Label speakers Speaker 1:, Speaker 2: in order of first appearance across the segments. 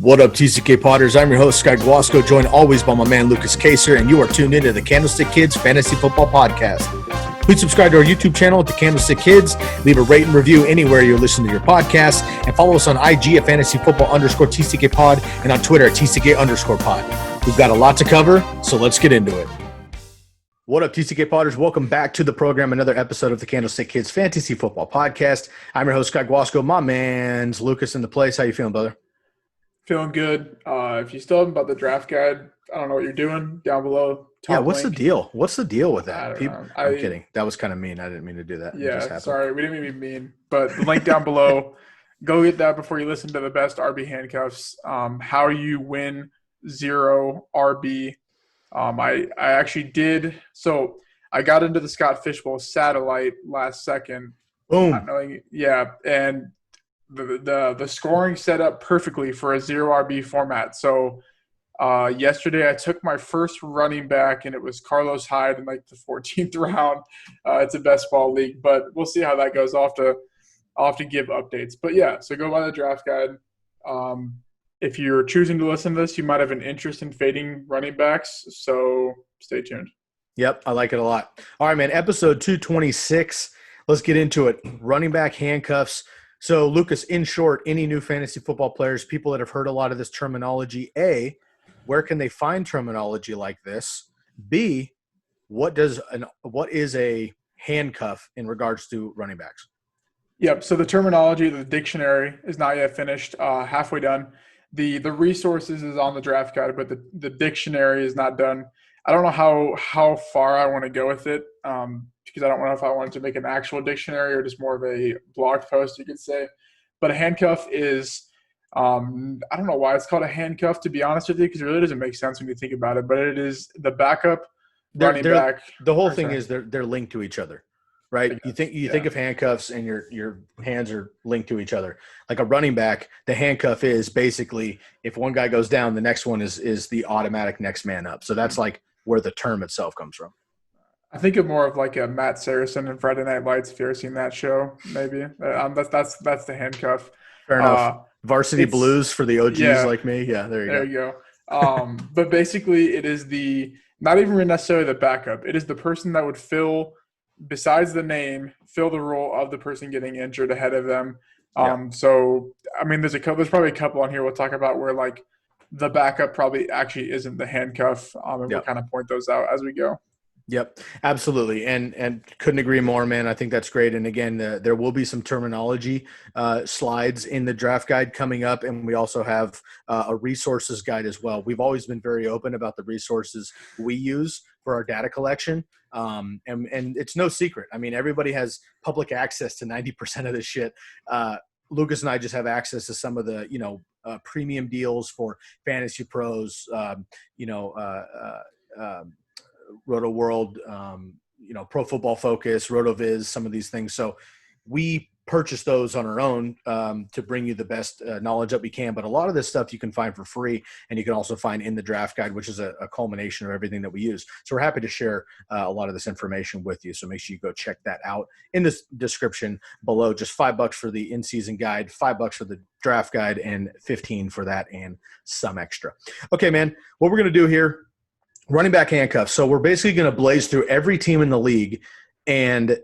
Speaker 1: What up, TCK Potters? I'm your host, Sky Guasco, joined always by my man, Lukas Kaser, and you are tuned into the Candlestick Kids Fantasy Football Podcast. Please subscribe to our YouTube channel at the Candlestick Kids, leave a rate and review anywhere you're listening to your podcast, and follow us on IG at fantasyfootball_TCK Pod and on Twitter at TCK_pod. We've got a lot to cover, so let's get into it. What up, TCK Potters? Welcome back to the program, another episode of the Candlestick Kids Fantasy Football Podcast. I'm your host, Sky Guasco. My man's Lukas in the place. How you feeling, brother?
Speaker 2: Feeling good. If you still haven't bought the draft guide, I don't know what you're doing. Down below.
Speaker 1: Yeah, what's
Speaker 2: link.
Speaker 1: the deal? What's the deal with that?
Speaker 2: I'm
Speaker 1: kidding. That was kind of mean. I didn't mean to do that.
Speaker 2: Yeah, sorry. We didn't mean to be mean. But the link down below, go get that before you listen to the best RB handcuffs. How you win 0 RB. I actually did. So I got into the Scott Fishbowl satellite last second.
Speaker 1: Boom.
Speaker 2: Not knowing, yeah, and the scoring set up perfectly for a 0 RB format. So yesterday I took my first running back, and it was Carlos Hyde in like the 14th round. It's a best ball league, but we'll see how that goes. I'll have to give updates. But yeah, so go buy the draft guide. If you're choosing to listen to this, you might have an interest in fading running backs, so stay tuned.
Speaker 1: Yep, I like it a lot. All right, man, episode 226. Let's get into it. Running back handcuffs. So, Lukas, in short, any new fantasy football players, people that have heard a lot of this terminology, A, where can they find terminology like this? B, what is a handcuff in regards to running backs?
Speaker 2: Yep, so the terminology, the dictionary is not yet finished, halfway done. The resources is on the draft guide, but the dictionary is not done. I don't know how far I want to go with it, because I don't know if I wanted to make an actual dictionary or just more of a blog post, you could say. But a handcuff is I don't know why it's called a handcuff, to be honest with you, because it really doesn't make sense when you think about it. But it is the backup running back.
Speaker 1: The whole thing is they're linked to each other, right? You think of handcuffs and your hands are linked to each other. Like a running back, the handcuff is basically if one guy goes down, the next one is the automatic next man up. So that's like where the term itself comes from.
Speaker 2: I think of more of like a Matt Saracen in Friday Night Lights. If you've ever seen that show, maybe that's the handcuff.
Speaker 1: Fair enough. Varsity Blues for the OGs like me. Yeah, there you
Speaker 2: go. But basically, it is not even necessarily the backup. It is the person that would fill, besides the name, fill the role of the person getting injured ahead of them. So I mean, there's probably a couple on here we'll talk about where like the backup probably actually isn't the handcuff, and we'll kind of point those out as we go.
Speaker 1: Yep, absolutely. And couldn't agree more, man. I think that's great. And again, there will be some terminology slides in the draft guide coming up. And we also have a resources guide as well. We've always been very open about the resources we use for our data collection. And it's no secret. I mean, everybody has public access to 90% of this shit. Lukas and I just have access to some of the, premium deals for Fantasy Pros, Roto World, Pro Football Focus, RotoViz, some of these things. So we purchase those on our own to bring you the best knowledge that we can. But a lot of this stuff you can find for free, and you can also find in the draft guide, which is a culmination of everything that we use. So we're happy to share a lot of this information with you. So make sure you go check that out in the description below. Just $5 for the in-season guide, $5 for the draft guide, and $15 for that and some extra. Okay, man, what we're going to do here, running back handcuffs. So we're basically going to blaze through every team in the league and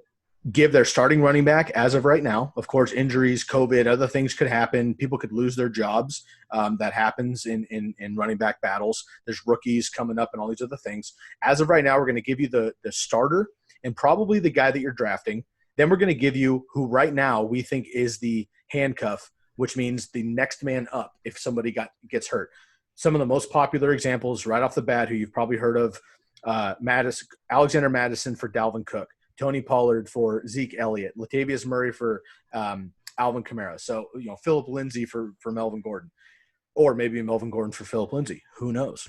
Speaker 1: give their starting running back as of right now. Of course, injuries, COVID, other things could happen. People could lose their jobs. That happens in running back battles. There's rookies coming up and all these other things. As of right now, we're going to give you the starter and probably the guy that you're drafting. Then we're going to give you who right now we think is the handcuff, which means the next man up if somebody gets hurt. Some of the most popular examples right off the bat who you've probably heard of, Alexander Madison for Dalvin Cook, Tony Pollard for Zeke Elliott, Latavius Murray for Alvin Kamara. So, Philip Lindsay for Melvin Gordon, or maybe Melvin Gordon for Philip Lindsay. Who knows?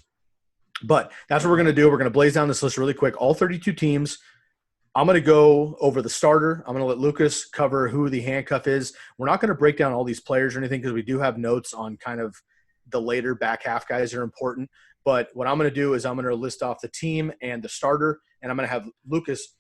Speaker 1: But that's what we're going to do. We're going to blaze down this list really quick. All 32 teams. I'm going to go over the starter. I'm going to let Lukas cover who the handcuff is. We're not going to break down all these players or anything because we do have notes on kind of the later back half guys are important. But what I'm going to do is I'm going to list off the team and the starter, and I'm going to have Lukas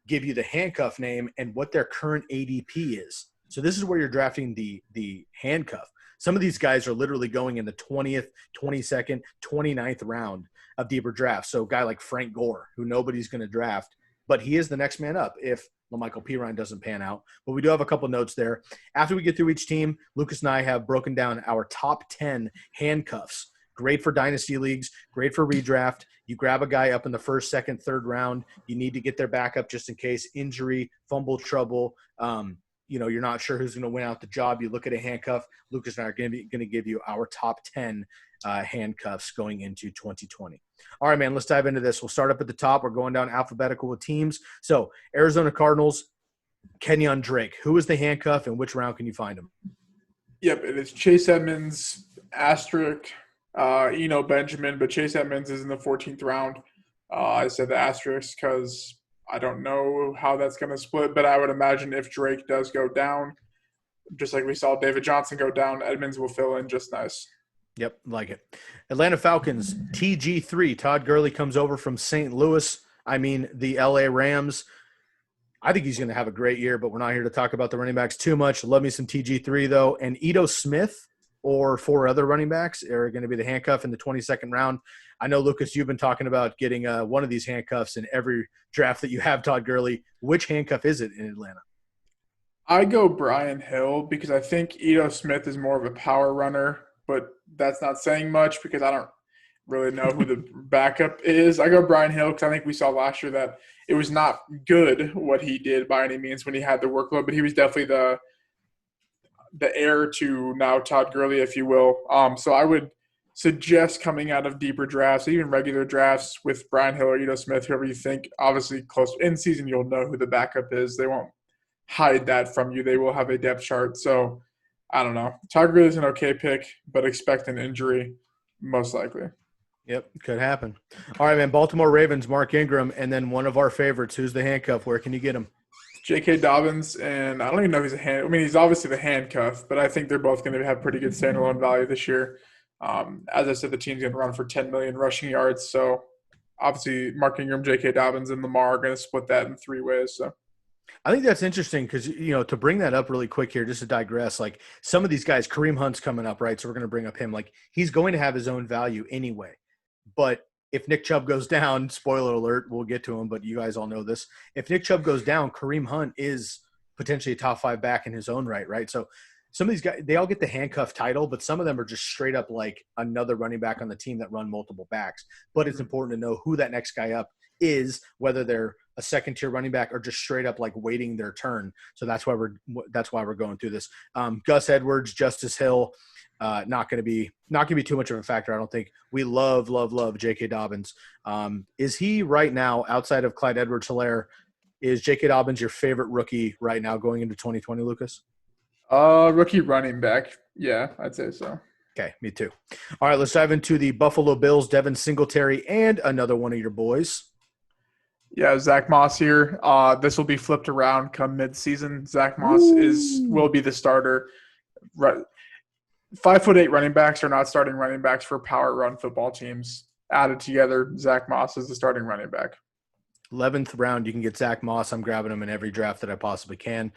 Speaker 1: give you the handcuff name and what their current ADP is. So this is where you're drafting the handcuff. Some of these guys are literally going in the 20th, 22nd, 29th round of deeper drafts. So a guy like Frank Gore, who nobody's going to draft, but he is the next man up if LaMichael Pirine doesn't pan out. But we do have a couple notes there. After we get through each team, Lukas and I have broken down our top 10 handcuffs. Great for dynasty leagues, great for redraft. You grab a guy up in the first, second, third round. You need to get their backup just in case injury, fumble trouble. You're not sure who's going to win out the job. You look at a handcuff. Lukas and I are going to give you our top 10 handcuffs going into 2020. All right, man, let's dive into this. We'll start up at the top. We're going down alphabetical with teams. So Arizona Cardinals, Kenyon Drake. Who is the handcuff and which round can you find him?
Speaker 2: Yep, it is Chase Edmonds, asterisk, Benjamin, but Chase Edmonds is in the 14th round. I said the asterisk because I don't know how that's going to split, but I would imagine if Drake does go down, just like we saw David Johnson go down, Edmonds will fill in just nice.
Speaker 1: Yep, like it. Atlanta Falcons, TG3. Todd Gurley comes over from St. Louis. The LA Rams. I think he's going to have a great year, but we're not here to talk about the running backs too much. Love me some TG3, though. And Ito Smith or 4 other running backs are going to be the handcuff in the 22nd round. I know, Lukas, you've been talking about getting one of these handcuffs in every draft that you have, Todd Gurley. Which handcuff is it in Atlanta?
Speaker 2: I go Brian Hill because I think Ito Smith is more of a power runner, but that's not saying much because I don't really know who the backup is. I go Brian Hill because I think we saw last year that it was not good what he did by any means when he had the workload, but he was definitely the heir to now Todd Gurley, if you will. So I would suggest coming out of deeper drafts, even regular drafts with Brian Hill or Ito Smith, whoever you think. Obviously, close in season, you'll know who the backup is. They won't hide that from you. They will have a depth chart. So I don't know. Todd Gurley is an okay pick, but expect an injury most likely.
Speaker 1: Yep, could happen. All right, man. Baltimore Ravens, Mark Ingram, and then one of our favorites. Who's the handcuff? Where can you get him?
Speaker 2: J.K. Dobbins, and I don't even know if he's he's obviously the handcuff, but I think they're both going to have pretty good standalone value this year. As I said, the team's going to run for 10 million rushing yards. So obviously, Mark Ingram, J.K. Dobbins, and Lamar are going to split that in 3 ways. So
Speaker 1: I think that's interesting because, to bring that up really quick here, just to digress, like some of these guys, Kareem Hunt's coming up, right? So we're going to bring up him. Like he's going to have his own value anyway. But if Nick Chubb goes down, spoiler alert, we'll get to him, but you guys all know this. If Nick Chubb goes down, Kareem Hunt is potentially a top 5 back in his own right? So some of these guys, they all get the handcuff title, but some of them are just straight up like another running back on the team that run multiple backs. But it's important to know who that next guy up is, whether they're a second-tier running back or just straight up like waiting their turn. So that's why we're going through this. Gus Edwards, Justice Hill, not going to be too much of a factor. I don't think. We love J.K. Dobbins. Is he right now, outside of Clyde Edwards-Helaire, is J.K. Dobbins your favorite rookie right now going into 2020, Lukas?
Speaker 2: Rookie running back. Yeah, I'd say so.
Speaker 1: Okay, me too. All right, let's dive into the Buffalo Bills, Devin Singletary, and another one of your boys.
Speaker 2: Yeah, Zach Moss here. This will be flipped around come mid-season. Zach Moss will be the starter. Right. 5'8" running backs are not starting running backs for power run football teams. Added together, Zach Moss is the starting running back.
Speaker 1: 11th round, you can get Zach Moss. I'm grabbing him in every draft that I possibly can.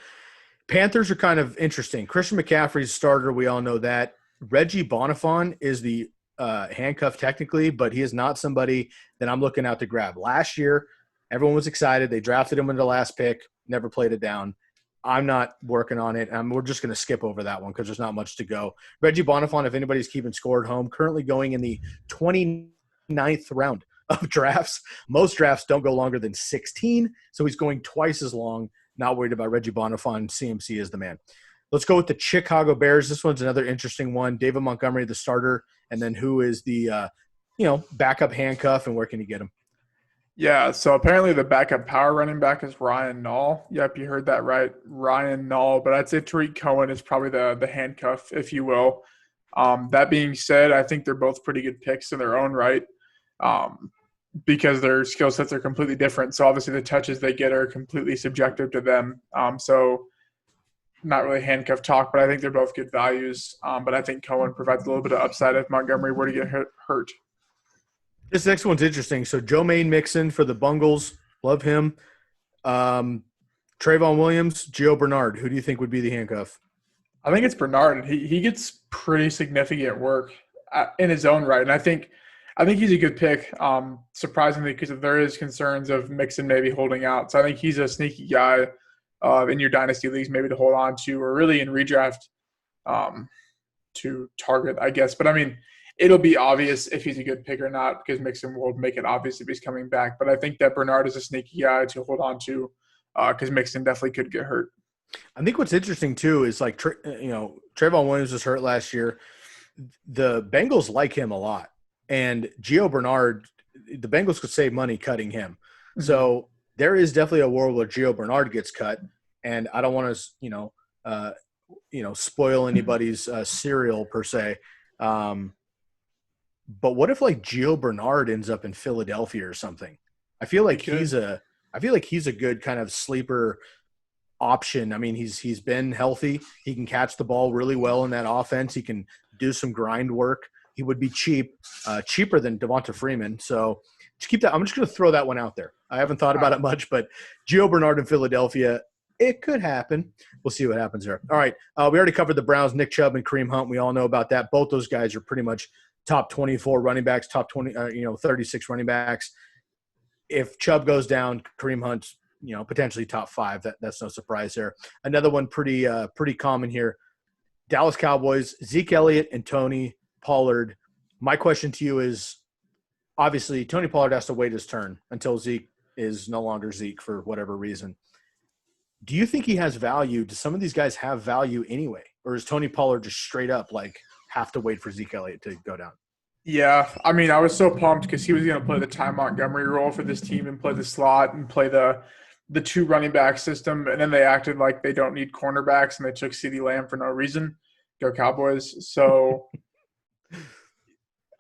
Speaker 1: Panthers are kind of interesting. Christian McCaffrey's starter. We all know that. Reggie Bonifon is the handcuff technically, but he is not somebody that I'm looking out to grab. Last year, everyone was excited. They drafted him in the last pick, never played it down. I'm not working on it. We're just going to skip over that one because there's not much to go. Reggie Bonifon, if anybody's keeping score at home, currently going in the 29th round of drafts. Most drafts don't go longer than 16, so he's going twice as long. Not worried about Reggie Bonifon. CMC is the man. Let's go with the Chicago Bears. This one's another interesting one. David Montgomery, the starter, and then who is the backup handcuff, and where can you get him?
Speaker 2: Yeah, so apparently the backup power running back is Ryan Nall. Yep, you heard that right, Ryan Nall. But I'd say Tariq Cohen is probably the handcuff, if you will. That being said, I think they're both pretty good picks in their own right because their skill sets are completely different. So obviously the touches they get are completely subjective to them. So not really handcuff talk, but I think they're both good values. But I think Cohen provides a little bit of upside if Montgomery were to get hurt.
Speaker 1: This next one's interesting. So Joe Mixon for the Bungles. Love him. Trayvon Williams, Gio Bernard. Who do you think would be the handcuff?
Speaker 2: I think it's Bernard. He gets pretty significant work in his own right, and I think he's a good pick. Surprisingly, because there is concerns of Mixon maybe holding out, so I think he's a sneaky guy in your dynasty leagues maybe to hold on to, or really in redraft um, to target, I guess. But I mean, it'll be obvious if he's a good pick or not because Mixon will make it obvious if he's coming back. But I think that Bernard is a sneaky guy to hold on to because Mixon definitely could get hurt.
Speaker 1: I think what's interesting too is like Trayvon Williams was hurt last year. The Bengals like him a lot, and Gio Bernard, the Bengals could save money cutting him.
Speaker 2: Mm-hmm.
Speaker 1: So there is definitely a world where Gio Bernard gets cut, and I don't want to spoil anybody's cereal per se. But what if like Gio Bernard ends up in Philadelphia or something? I feel like he's a good kind of sleeper option. I mean, he's been healthy. He can catch the ball really well in that offense. He can do some grind work. He would be cheap, cheaper than Devonta Freeman. So just keep that. I'm just going to throw that one out there. I haven't thought about it much, but Gio Bernard in Philadelphia, it could happen. We'll see what happens there. All right. We already covered the Browns, Nick Chubb and Kareem Hunt. We all know about that. Both those guys are pretty much top 24 running backs, top 36 running backs. If Chubb goes down, Kareem Hunt's, potentially top 5. That's no surprise there. Another one pretty common here. Dallas Cowboys, Zeke Elliott and Tony Pollard. My question to you is, obviously, Tony Pollard has to wait his turn until Zeke is no longer Zeke for whatever reason. Do you think he has value? Do some of these guys have value anyway? Or is Tony Pollard just straight up like have to wait for Zeke Elliott to go down?
Speaker 2: Yeah, I mean, I was so pumped because he was going to play the Ty Montgomery role for this team and play the slot and play the two running back system, and then they acted like they don't need cornerbacks and they took CeeDee Lamb for no reason. Go Cowboys. So,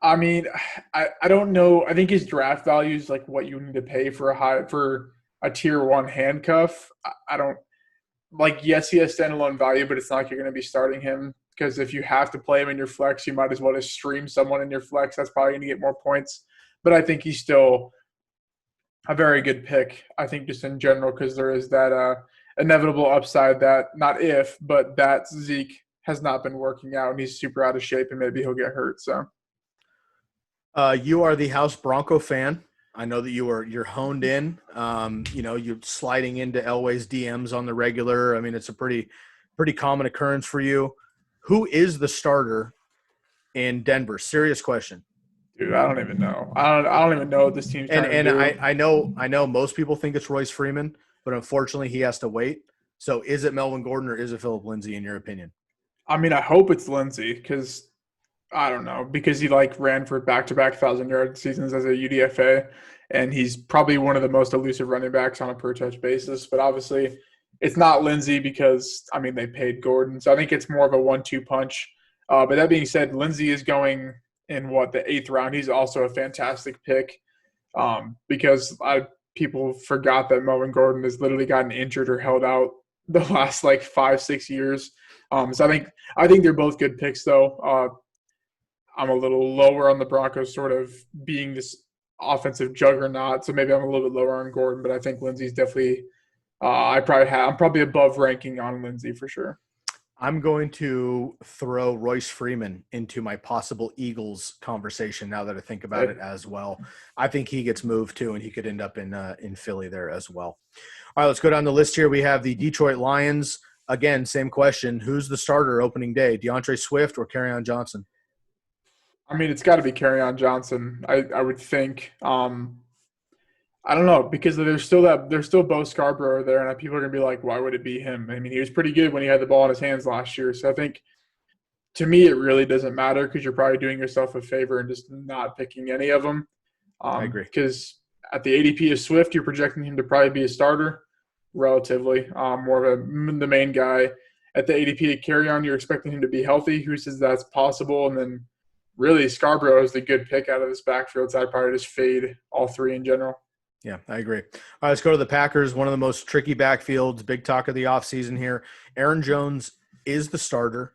Speaker 2: I mean, I don't know. I think his draft value is like what you need to pay for a tier 1 handcuff. I don't like. Yes, he has standalone value, but it's not like you're going to be starting him because if you have to play him in your flex, you might as well just stream someone in your flex. That's probably going to get more points. But I think he's still a very good pick, I think, just in general, because there is that inevitable upside that not if, but that Zeke has not been working out and he's super out of shape and maybe he'll get hurt. So,
Speaker 1: you are the House Bronco fan. I know that you're honed in. You're sliding into Elway's DMs on the regular. I mean, it's a pretty common occurrence for you. Who is the starter in Denver? Serious question.
Speaker 2: Dude, I don't even know. I don't even know what this team's trying to do.
Speaker 1: I know most people think it's Royce Freeman, but unfortunately he has to wait. So is it Melvin Gordon or is it Phillip Lindsay in your opinion?
Speaker 2: I mean, I hope it's Lindsay because I don't know, because he ran for back-to-back 1,000-yard seasons as a UDFA, and he's probably one of the most elusive running backs on a per-touch basis. But obviously, it's not Lindsay because I mean they paid Gordon, so I think it's more of a 1-2 punch. But that being said, Lindsay is going in the 8th round. He's also a fantastic pick because people forgot that Melvin Gordon has literally gotten injured or held out the last 5-6 years. So I think they're both good picks though. I'm a little lower on the Broncos sort of being this offensive juggernaut, so maybe I'm a little bit lower on Gordon, but I think Lindsay's definitely I'm probably above ranking on Lindsay for sure.
Speaker 1: I'm going to throw Royce Freeman into my possible Eagles conversation now that I think about it as well. I think he gets moved too, and he could end up in Philly there as well. All right, let's go down the list here. We have the Detroit Lions. Again, same question. Who's the starter opening day, DeAndre Swift or Kerryon Johnson?
Speaker 2: I mean, it's got to be Kerryon Johnson, I would think. I don't know because there's still Bo Scarborough there, and people are gonna be like, why would it be him? I mean, he was pretty good when he had the ball in his hands last year. So I think, to me, it really doesn't matter because you're probably doing yourself a favor and just not picking any of them.
Speaker 1: I agree.
Speaker 2: Because at the ADP of Swift, you're projecting him to probably be a starter, relatively more of the main guy. At the ADP of Kerryon, you're expecting him to be healthy. Who says that's possible? And then, really, Scarborough is the good pick out of this backfield. So I'd probably just fade all three in general.
Speaker 1: Yeah, I agree. All right, let's go to the Packers, one of the most tricky backfields, big talk of the offseason here. Aaron Jones is the starter.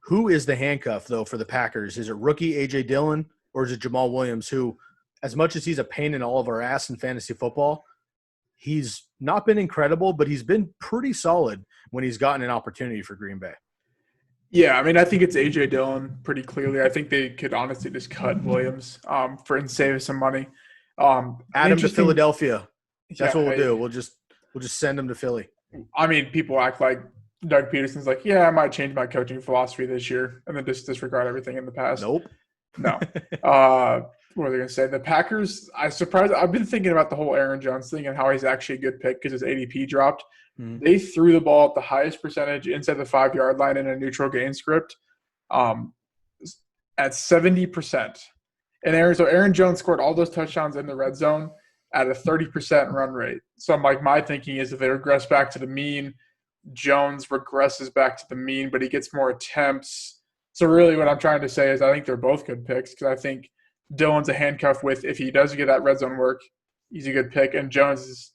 Speaker 1: Who is the handcuff, though, for the Packers? Is it rookie A.J. Dillon or is it Jamal Williams, who, as much as he's a pain in all of our ass in fantasy football, he's not been incredible, but he's been pretty solid when he's gotten an opportunity for Green Bay.
Speaker 2: Yeah, I mean, I think it's AJ Dillon pretty clearly. I think they could honestly just cut Williams for and save some money. An
Speaker 1: Add him to
Speaker 2: interesting,
Speaker 1: Philadelphia. That's
Speaker 2: yeah.
Speaker 1: what we'll do. We'll just send him to Philly.
Speaker 2: I mean, people act like Doug Peterson's like, yeah, I might change my coaching philosophy this year, and then just disregard everything in the past.
Speaker 1: Nope.
Speaker 2: No. What are they going to say? The Packers, I've been thinking about the whole Aaron Jones thing and how he's actually a good pick because his ADP dropped.
Speaker 1: Mhm.
Speaker 2: They threw the ball at the highest percentage inside the 5-yard line in a neutral game script um, at 70%. And Aaron Jones scored all those touchdowns in the red zone at a 30% run rate. So I'm like, my thinking is if they regress back to the mean, Jones regresses back to the mean, but he gets more attempts. So really what I'm trying to say is I think they're both good picks because I think Dillon's a handcuff with if he does get that red zone work, he's a good pick. And Jones is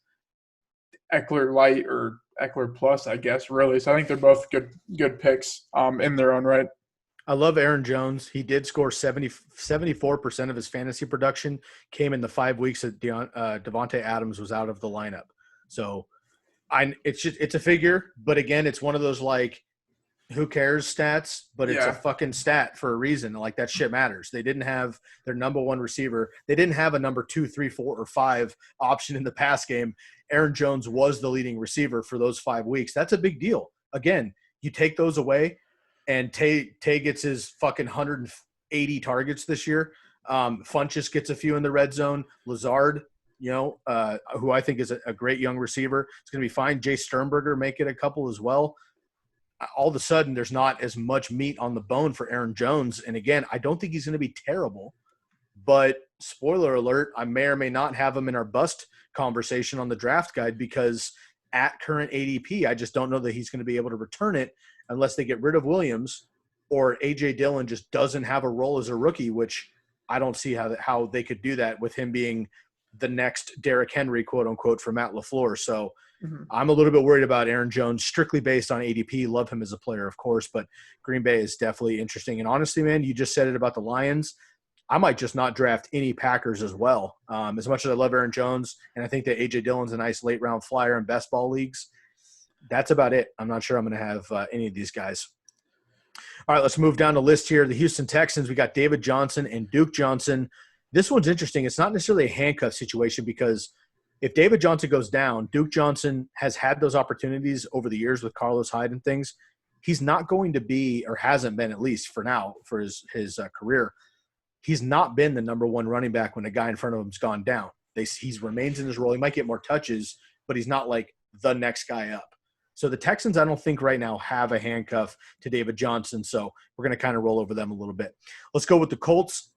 Speaker 2: Eckler light or Eckler plus, I guess, really. So I think they're both good picks in their own right.
Speaker 1: I love Aaron Jones. He did score 74% of his fantasy production came in the 5 weeks that Devontae Adams was out of the lineup. So it's a figure, but again, it's one of those like who cares stats, but it's a fucking stat for a reason. Like that shit matters. They didn't have their number one receiver. They didn't have a number 2, 3, 4, or 5 option in the pass game. Aaron Jones was the leading receiver for those 5 weeks. That's a big deal. Again, you take those away, and Tay gets his fucking 180 targets this year. Funchess gets a few in the red zone. Lazard, who I think is a great young receiver, it's going to be fine. Jay Sternberger may get a couple as well. All of a sudden, there's not as much meat on the bone for Aaron Jones. And again, I don't think he's going to be terrible. But spoiler alert, I may or may not have him in our bust conversation on the draft guide because at current ADP, I just don't know that he's going to be able to return it unless they get rid of Williams or A.J. Dillon just doesn't have a role as a rookie, which I don't see how they could do that with him being the next Derrick Henry, quote unquote, for Matt LaFleur. So I'm a little bit worried about Aaron Jones strictly based on ADP. Love him as a player, of course, but Green Bay is definitely interesting. And honestly, man, you just said it about the Lions. I might just not draft any Packers as well. As much as I love Aaron Jones, and I think that A.J. Dillon's a nice late-round flyer in best ball leagues, that's about it. I'm not sure I'm going to have any of these guys. All right, let's move down the list here. The Houston Texans, we got David Johnson and Duke Johnson. This one's interesting. It's not necessarily a handcuff situation because if David Johnson goes down, Duke Johnson has had those opportunities over the years with Carlos Hyde and things. He's not going to be, or hasn't been at least for now, for his career, he's not been the number one running back when a guy in front of him's gone down. He remains in his role. He might get more touches, but he's not like the next guy up. So the Texans, I don't think right now have a handcuff to David Johnson. So we're going to kind of roll over them a little bit. Let's go with the Colts.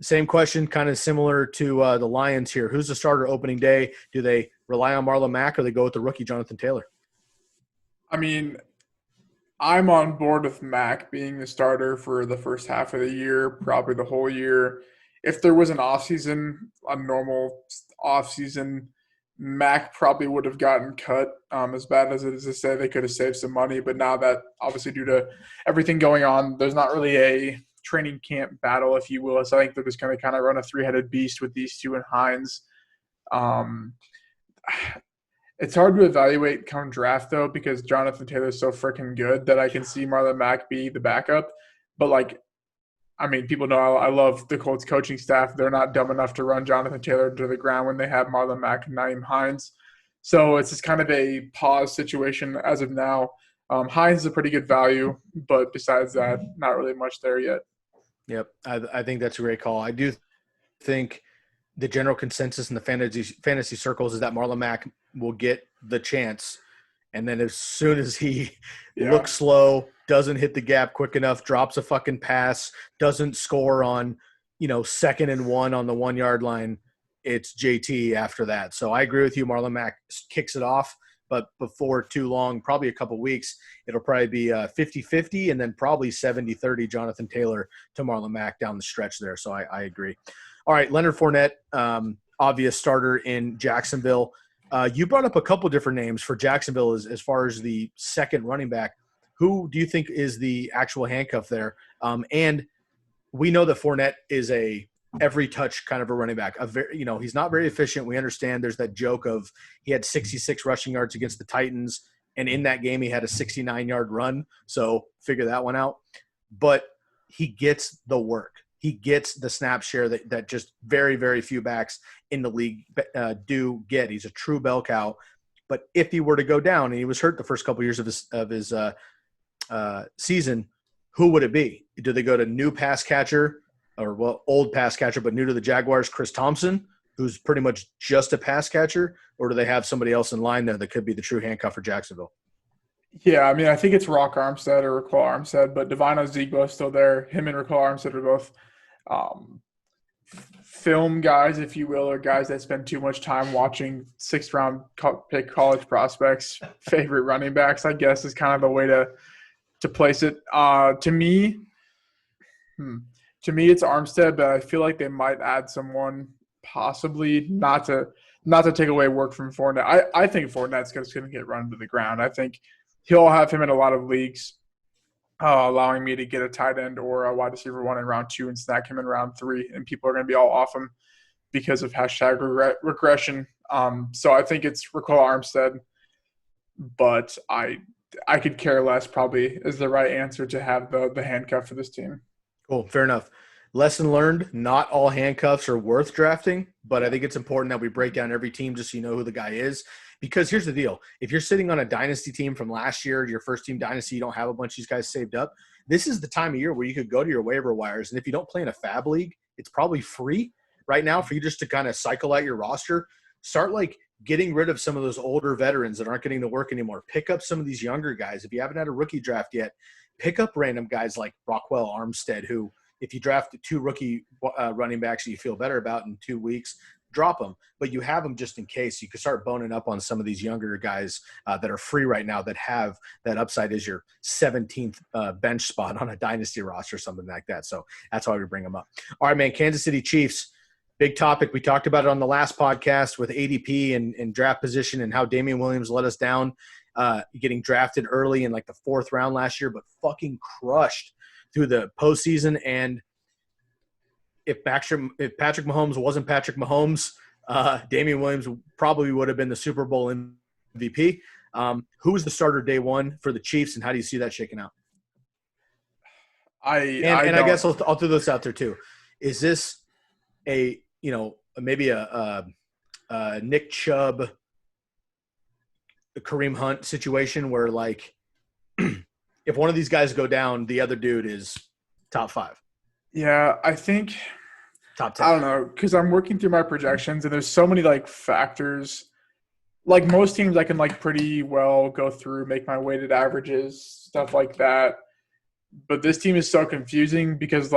Speaker 1: Same question, kind of similar to the Lions here. Who's the starter opening day? Do they rely on Marlon Mack or they go with the rookie Jonathan Taylor?
Speaker 2: I mean, I'm on board with Mack being the starter for the first half of the year, probably the whole year. If there was an offseason, a normal offseason, Mack probably would have gotten cut. As bad as it is to say, they could have saved some money. But now that, obviously, due to everything going on, there's not really a training camp battle, if you will. So I think they're just going to kind of run a three-headed beast with these two and Hines. It's hard to evaluate come draft, though, because Jonathan Taylor's so freaking good that I can see Marlon Mack be the backup. But, people know I love the Colts coaching staff. They're not dumb enough to run Jonathan Taylor to the ground when they have Marlon Mack and Naeem Hines. So it's just kind of a pause situation as of now. Hines is a pretty good value, but besides that, not really much there yet.
Speaker 1: Yep, I think that's a great call. I do think the general consensus in the fantasy circles is that Marlon Mack will get the chance. And then as soon as he looks slow, doesn't hit the gap quick enough, drops a fucking pass, doesn't score on, 2nd and 1 on the 1 yard line, it's JT after that. So I agree with you. Marlon Mack kicks it off, but before too long, probably a couple weeks, it'll probably be 50-50 and then probably 70-30 Jonathan Taylor to Marlon Mack down the stretch there. So I agree. All right, Leonard Fournette, obvious starter in Jacksonville. You brought up a couple different names for Jacksonville as far as the second running back. Who do you think is the actual handcuff there? And we know that Fournette is a every touch kind of a running back. He's not very efficient. We understand there's that joke of he had 66 rushing yards against the Titans. And in that game, he had a 69-yard run. So figure that one out. But he gets the work. He gets the snap share that just very, very few backs in the league do get. He's a true bell cow. But if he were to go down, and he was hurt the first couple years of his season, who would it be? Do they go to new pass catcher or old pass catcher, but new to the Jaguars, Chris Thompson, who's pretty much just a pass catcher, or do they have somebody else in line there that could be the true handcuff for Jacksonville?
Speaker 2: Yeah, I mean, I think it's Rock Armstead or Raquel Armstead, but Devine Ozigbo is still there. Him and Raquel Armstead are both film guys, if you will, or guys that spend too much time watching sixth-round pick college prospects, favorite running backs, I guess, is kind of the way to place it. To me, it's Armstead, but I feel like they might add someone, possibly not to take away work from Fournette. I think Fournette's going to get run to the ground. I think he'll have him in a lot of leagues, allowing me to get a tight end or a wide receiver 1 in round 2 and snack him in round 3, and people are going to be all off him because of hashtag regression. So I think it's Raquel Armstead, but I could care less probably is the right answer to have the handcuff for this team.
Speaker 1: Cool. Fair enough. Lesson learned, not all handcuffs are worth drafting, but I think it's important that we break down every team just so you know who the guy is. Because here's the deal. If you're sitting on a dynasty team from last year, your first team dynasty, you don't have a bunch of these guys saved up, this is the time of year where you could go to your waiver wires. And if you don't play in a fab league, it's probably free right now for you just to kind of cycle out your roster. Start getting rid of some of those older veterans that aren't getting to work anymore. Pick up some of these younger guys. If you haven't had a rookie draft yet, pick up random guys like Rockwell Armstead, who if you draft 2 rookie running backs that you feel better about in 2 weeks, drop them. But you have them just in case. You can start boning up on some of these younger guys that are free right now that have that upside as your 17th bench spot on a dynasty roster or something like that. So that's why we bring them up. All right, man, Kansas City Chiefs. Big topic. We talked about it on the last podcast with ADP and draft position and how Damian Williams let us down getting drafted early in the 4th round last year, but fucking crushed through the postseason. And if Patrick Mahomes wasn't Patrick Mahomes, Damian Williams probably would have been the Super Bowl MVP. Who was the starter day 1 for the Chiefs, and how do you see that shaking out? I guess I'll throw this out there too. Is this maybe a Nick Chubb, Kareem Hunt situation where if one of these guys go down, the other dude is top 5?
Speaker 2: Yeah, I think
Speaker 1: top 10.
Speaker 2: I don't know, because I'm working through my projections and there's so many factors. Most teams I can pretty well go through, make my weighted averages, stuff like that. But this team is so confusing because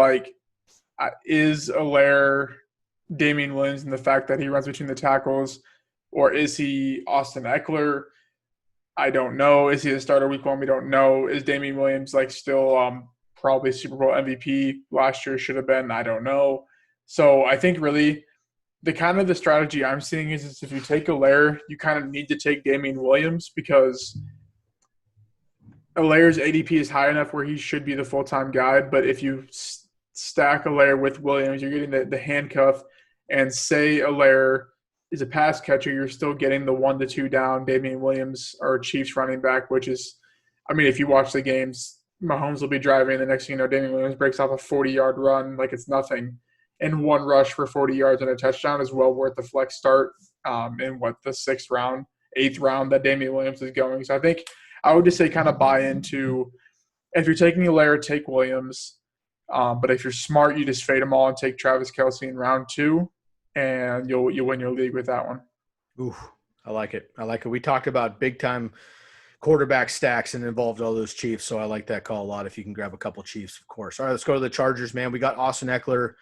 Speaker 2: is Allaire Damian Williams and the fact that he runs between the tackles, or is he Austin Eckler? I don't know. Is he the starter week 1? We don't know. Is Damian Williams still probably Super Bowl MVP last year? Should have been. I don't know. So I think really the strategy I'm seeing is if you take Allaire, you kind of need to take Damian Williams because Allaire's ADP is high enough where he should be the full-time guy. But if you stack Allaire with Williams, you're getting the handcuff. And say Allaire is a pass catcher, you're still getting the 1 to 2 down Damian Williams or Chiefs running back, which is, if you watch the games, Mahomes will be driving. The next thing you know, Damian Williams breaks off a 40-yard run like it's nothing. And 1 rush for 40 yards and a touchdown is well worth the flex start in the 6th round, 8th round that Damian Williams is going. So I think I would just say kind of buy into, if you're taking Allaire, take Williams. But if you're smart, you just fade them all and take Travis Kelce in round 2, and you'll win your league with that one.
Speaker 1: Ooh, I like it. We talked about big-time quarterback stacks and involved all those Chiefs, so I like that call a lot if you can grab a couple Chiefs, of course. All right, let's go to the Chargers, man. We got Austin Eckler,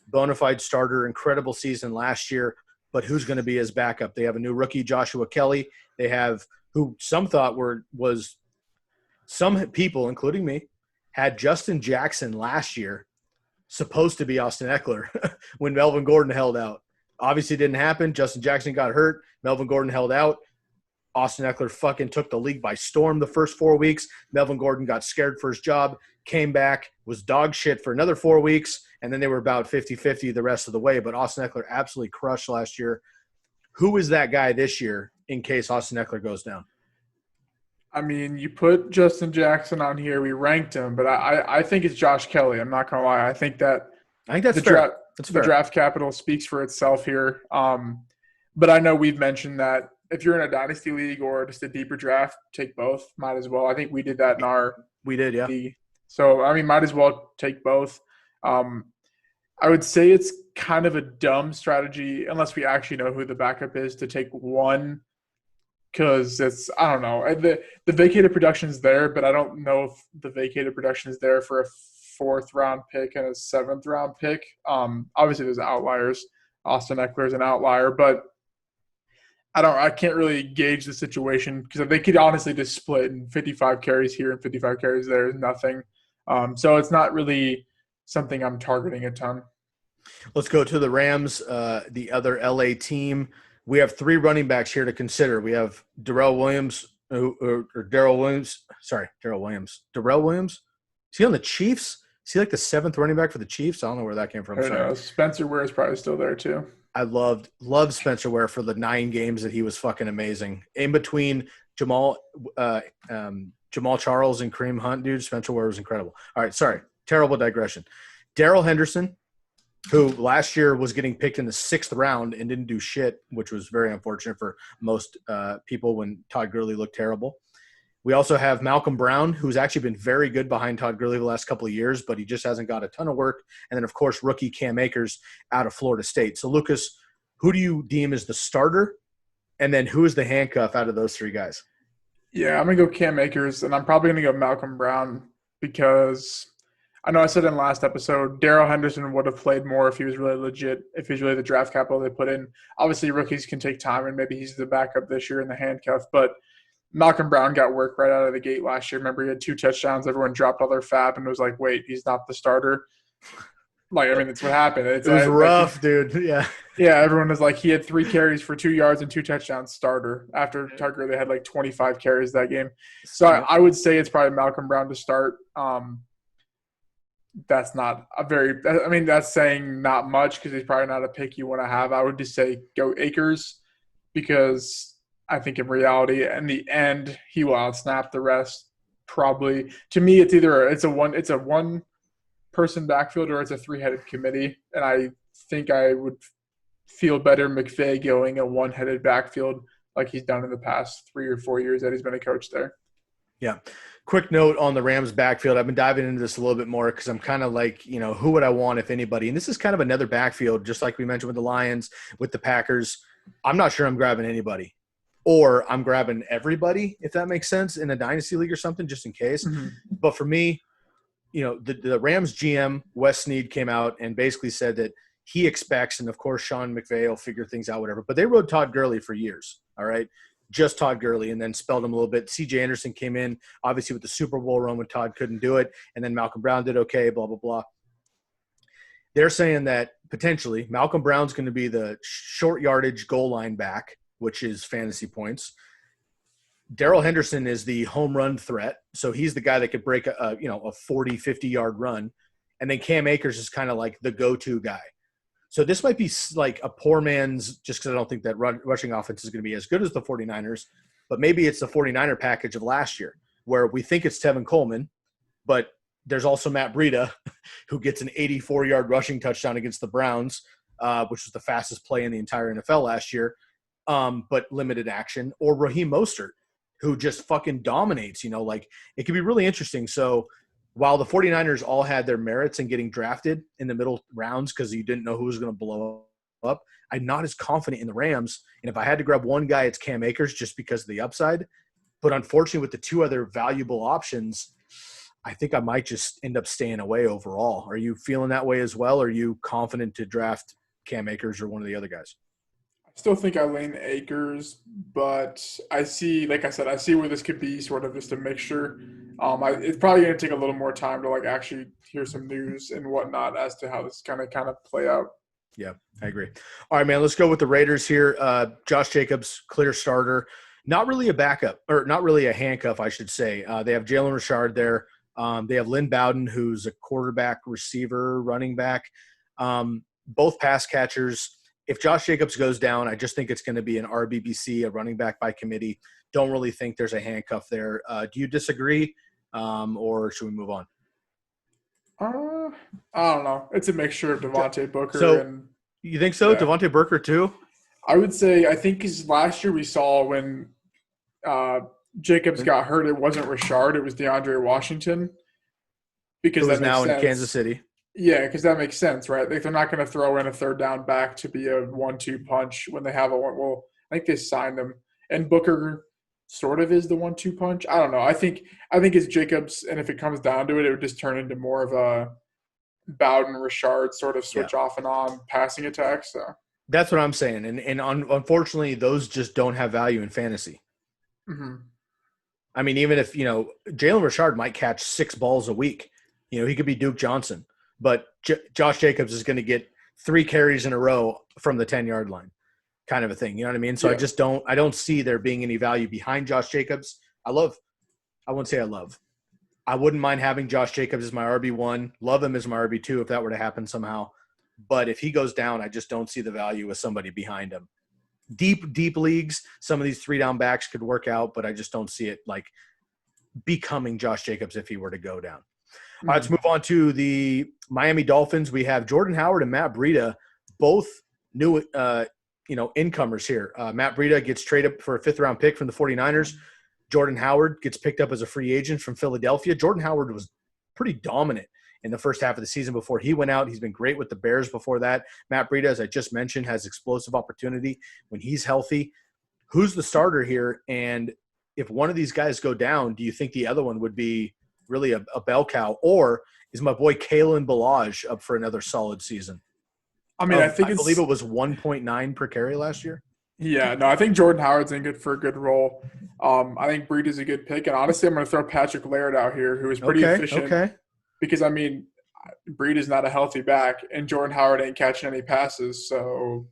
Speaker 1: bona fide starter, incredible season last year, but who's going to be his backup? They have a new rookie, Joshua Kelly. They have who some thought was some people, including me, had Justin Jackson last year supposed to be Austin Eckler when Melvin Gordon held out. Obviously didn't happen. Justin Jackson got hurt. Melvin Gordon held out. Austin Eckler fucking took the league by storm the first 4 weeks. Melvin Gordon got scared for his job, came back, was dog shit for another 4 weeks, and then they were about 50-50 the rest of the way. But Austin Eckler absolutely crushed last year. Who is that guy this year in case Austin Eckler goes down?
Speaker 2: I mean, you put Justin Jackson on here. We ranked him, but I think it's Josh Kelly. I'm not gonna lie. I think that
Speaker 1: I think that's
Speaker 2: the
Speaker 1: fair.
Speaker 2: draft
Speaker 1: That's
Speaker 2: the
Speaker 1: fair.
Speaker 2: draft capital speaks for itself here. But I know we've mentioned that if you're in a dynasty league or just a deeper draft, take both. Might as well. I think we did that in our
Speaker 1: We did, yeah.
Speaker 2: league. So I mean, might as well take both. Um, I would say it's kind of a dumb strategy unless we actually know who the backup is to take one because it's I don't know the vacated production is there, but I don't know if the vacated production is there for a fourth round pick and a seventh round pick. Obviously there's outliers. Austin Eckler is an outlier, but I can't really gauge the situation because they could honestly just split and 55 carries here and 55 carries there is nothing. So it's not really something I'm targeting a ton.
Speaker 1: Let's go to the Rams, the other LA team. We have three running backs here to consider. We have Darrell Williams, or Darrell Williams. Sorry, Darrell Williams. Darrell Williams. Is he on the Chiefs? Is he like the seventh running back for the Chiefs? I don't know where that came from.
Speaker 2: Who
Speaker 1: Sorry.
Speaker 2: knows? Spencer Ware is probably still there too.
Speaker 1: I loved Spencer Ware for the 9 games that he was fucking amazing. In between uh, Jamal Charles and Kareem Hunt, dude, Spencer Ware was incredible. All right, sorry, terrible digression. Darrell Henderson, who last year was getting picked in the 6th round and didn't do shit, which was very unfortunate for most people when Todd Gurley looked terrible. We also have Malcolm Brown, who's actually been very good behind Todd Gurley the last couple of years, but he just hasn't got a ton of work. And then, of course, rookie Cam Akers out of Florida State. So, Lucas, who do you deem as the starter? And then who is the handcuff out of those three guys?
Speaker 2: Yeah, I'm gonna go Cam Akers, and I'm probably gonna go Malcolm Brown because I know I said in last episode Darrell Henderson would have played more if he was really legit, if he's really the draft capital they put in. Obviously, rookies can take time, and maybe he's the backup this year in the handcuff. But Malcolm Brown got work right out of the gate last year. Remember, he had 2 touchdowns. Everyone dropped all their fab and was like, "Wait, he's not the starter." Like, I mean, that's what happened. It's
Speaker 1: It was
Speaker 2: like
Speaker 1: rough, dude. Yeah.
Speaker 2: yeah, everyone was like, he had 3 carries for 2 yards and 2 touchdowns starter after Tucker. They had like 25 carries that game. So
Speaker 1: Yep.
Speaker 2: I would say it's probably Malcolm Brown to start. That's not a very, I mean, that's saying not much because he's probably not a pick you want to have. I would just say go Akers because I think in reality, in the end, he will outsnap the rest. Probably to me, it's a one person backfield or it's a 3-headed committee, and I think I would feel better McVay going a one-headed backfield like he's done in the past 3 or 4 years that he's been a coach there.
Speaker 1: Yeah. Quick note on the Rams backfield. I've been diving into this a little bit more because I'm kind of like, who would I want if anybody? And this is kind of another backfield, just like we mentioned with the Lions, with the Packers. I'm not sure I'm grabbing anybody. Or I'm grabbing everybody, if that makes sense, in a dynasty league or something, just in case.
Speaker 2: Mm-hmm.
Speaker 1: But for me, the Rams GM, Wes Snead, came out and basically said that he expects, and of course Sean McVay will figure things out, whatever. But they rode Todd Gurley for years, all right? Just Todd Gurley, and then spelled him a little bit. C.J. Anderson came in, obviously with the Super Bowl run when Todd couldn't do it, and then Malcolm Brown did okay, blah, blah, blah. They're saying that potentially Malcolm Brown's going to be the short yardage goal line back, which is fantasy points. Darrell Henderson is the home run threat. So he's the guy that could break a 40, 50-yard run. And then Cam Akers is kind of like the go-to guy. So this might be like a poor man's, just because I don't think that rushing offense is going to be as good as the 49ers, but maybe it's the 49er package of last year where we think it's Tevin Coleman, but there's also Matt Breida who gets an 84-yard rushing touchdown against the Browns, which was the fastest play in the entire NFL last year, but limited action, or Raheem Mostert, who just fucking dominates, like it could be really interesting. So while the 49ers all had their merits in getting drafted in the middle rounds because you didn't know who was going to blow up, I'm not as confident in the Rams. And if I had to grab one guy, it's Cam Akers just because of the upside. But unfortunately, with the two other valuable options, I think I might just end up staying away overall. Are you feeling that way as well? Are you confident to draft Cam Akers or one of the other guys?
Speaker 2: Still think I lean Akers, but I see, like I said, I see where this could be sort of just a mixture. It's probably going to take a little more time to like actually hear some news and whatnot as to how this kind of play out.
Speaker 1: Yeah, I agree. All right, man, let's go with the Raiders here. Josh Jacobs, clear starter. Not really a backup, or not really a handcuff, I should say. They have Jalen Richard there. They have Lynn Bowden, who's a quarterback, receiver, running back, both pass catchers. If Josh Jacobs goes down, I just think it's going to be an RBBC, a running back by committee, don't really think there's a handcuff there. Do you disagree, or should we move on?
Speaker 2: Uh, I don't know. It's a mixture of Devontae Booker
Speaker 1: So
Speaker 2: and
Speaker 1: you think so?
Speaker 2: yeah.
Speaker 1: Devontae Booker too?
Speaker 2: I would say I think because last year we saw when uh, Jacobs got hurt, it wasn't Rashard, it was DeAndre Washington because
Speaker 1: Who is
Speaker 2: that makes
Speaker 1: now in Kansas
Speaker 2: sense.
Speaker 1: City?
Speaker 2: Yeah, because that makes sense, right? Like they're not going to throw in a third down back to be a 1-2 punch when they have a one. Well, I think they signed him, and Booker sort of is the 1-2 punch. I don't know. I think it's Jacobs, and if it comes down to it, it would just turn into more of a Bowden Richard sort of
Speaker 1: Yeah.
Speaker 2: switch off and on passing attack. So
Speaker 1: That's what I'm saying. Unfortunately, those just don't have value in fantasy.
Speaker 2: mhm.
Speaker 1: I mean, even if, Jalen Richard might catch 6 balls a week, he could be Duke Johnson, but Josh Jacobs is going to get 3 carries in a row from the 10-yard line kind of a thing. You know what I mean? So
Speaker 2: Yeah.
Speaker 1: I don't see there being any value behind Josh Jacobs. I wouldn't say I love. I wouldn't mind having Josh Jacobs as my RB1, love him as my RB2 if that were to happen somehow. But if he goes down, I just don't see the value with somebody behind him. Deep leagues, some of these 3-down backs could work out, but I just don't see it like becoming Josh Jacobs if he were to go down. All right, let's move on to the Miami Dolphins. We have Jordan Howard and Matt Breida, both new incomers here. Matt Breida gets traded for a 5th-round pick from the 49ers. Jordan Howard gets picked up as a free agent from Philadelphia. Jordan Howard was pretty dominant in the first half of the season before he went out. He's been great with the Bears before that. Matt Breida, as I just mentioned, has explosive opportunity when he's healthy. Who's the starter here? And if one of these guys go down, do you think the other one would be really a bell cow? Or is my boy Kalen Ballage up for another solid season?
Speaker 2: I mean, I think
Speaker 1: I believe
Speaker 2: it's
Speaker 1: it was 1.9 per carry last year.
Speaker 2: yeah. No, I think Jordan Howard's in good for a good role. I think Breed is a good pick, and honestly, I'm going to throw Patrick Laird out here, who is pretty efficient.
Speaker 1: Okay.
Speaker 2: Because I mean, Breed is not a healthy back, and Jordan Howard ain't catching any passes. So,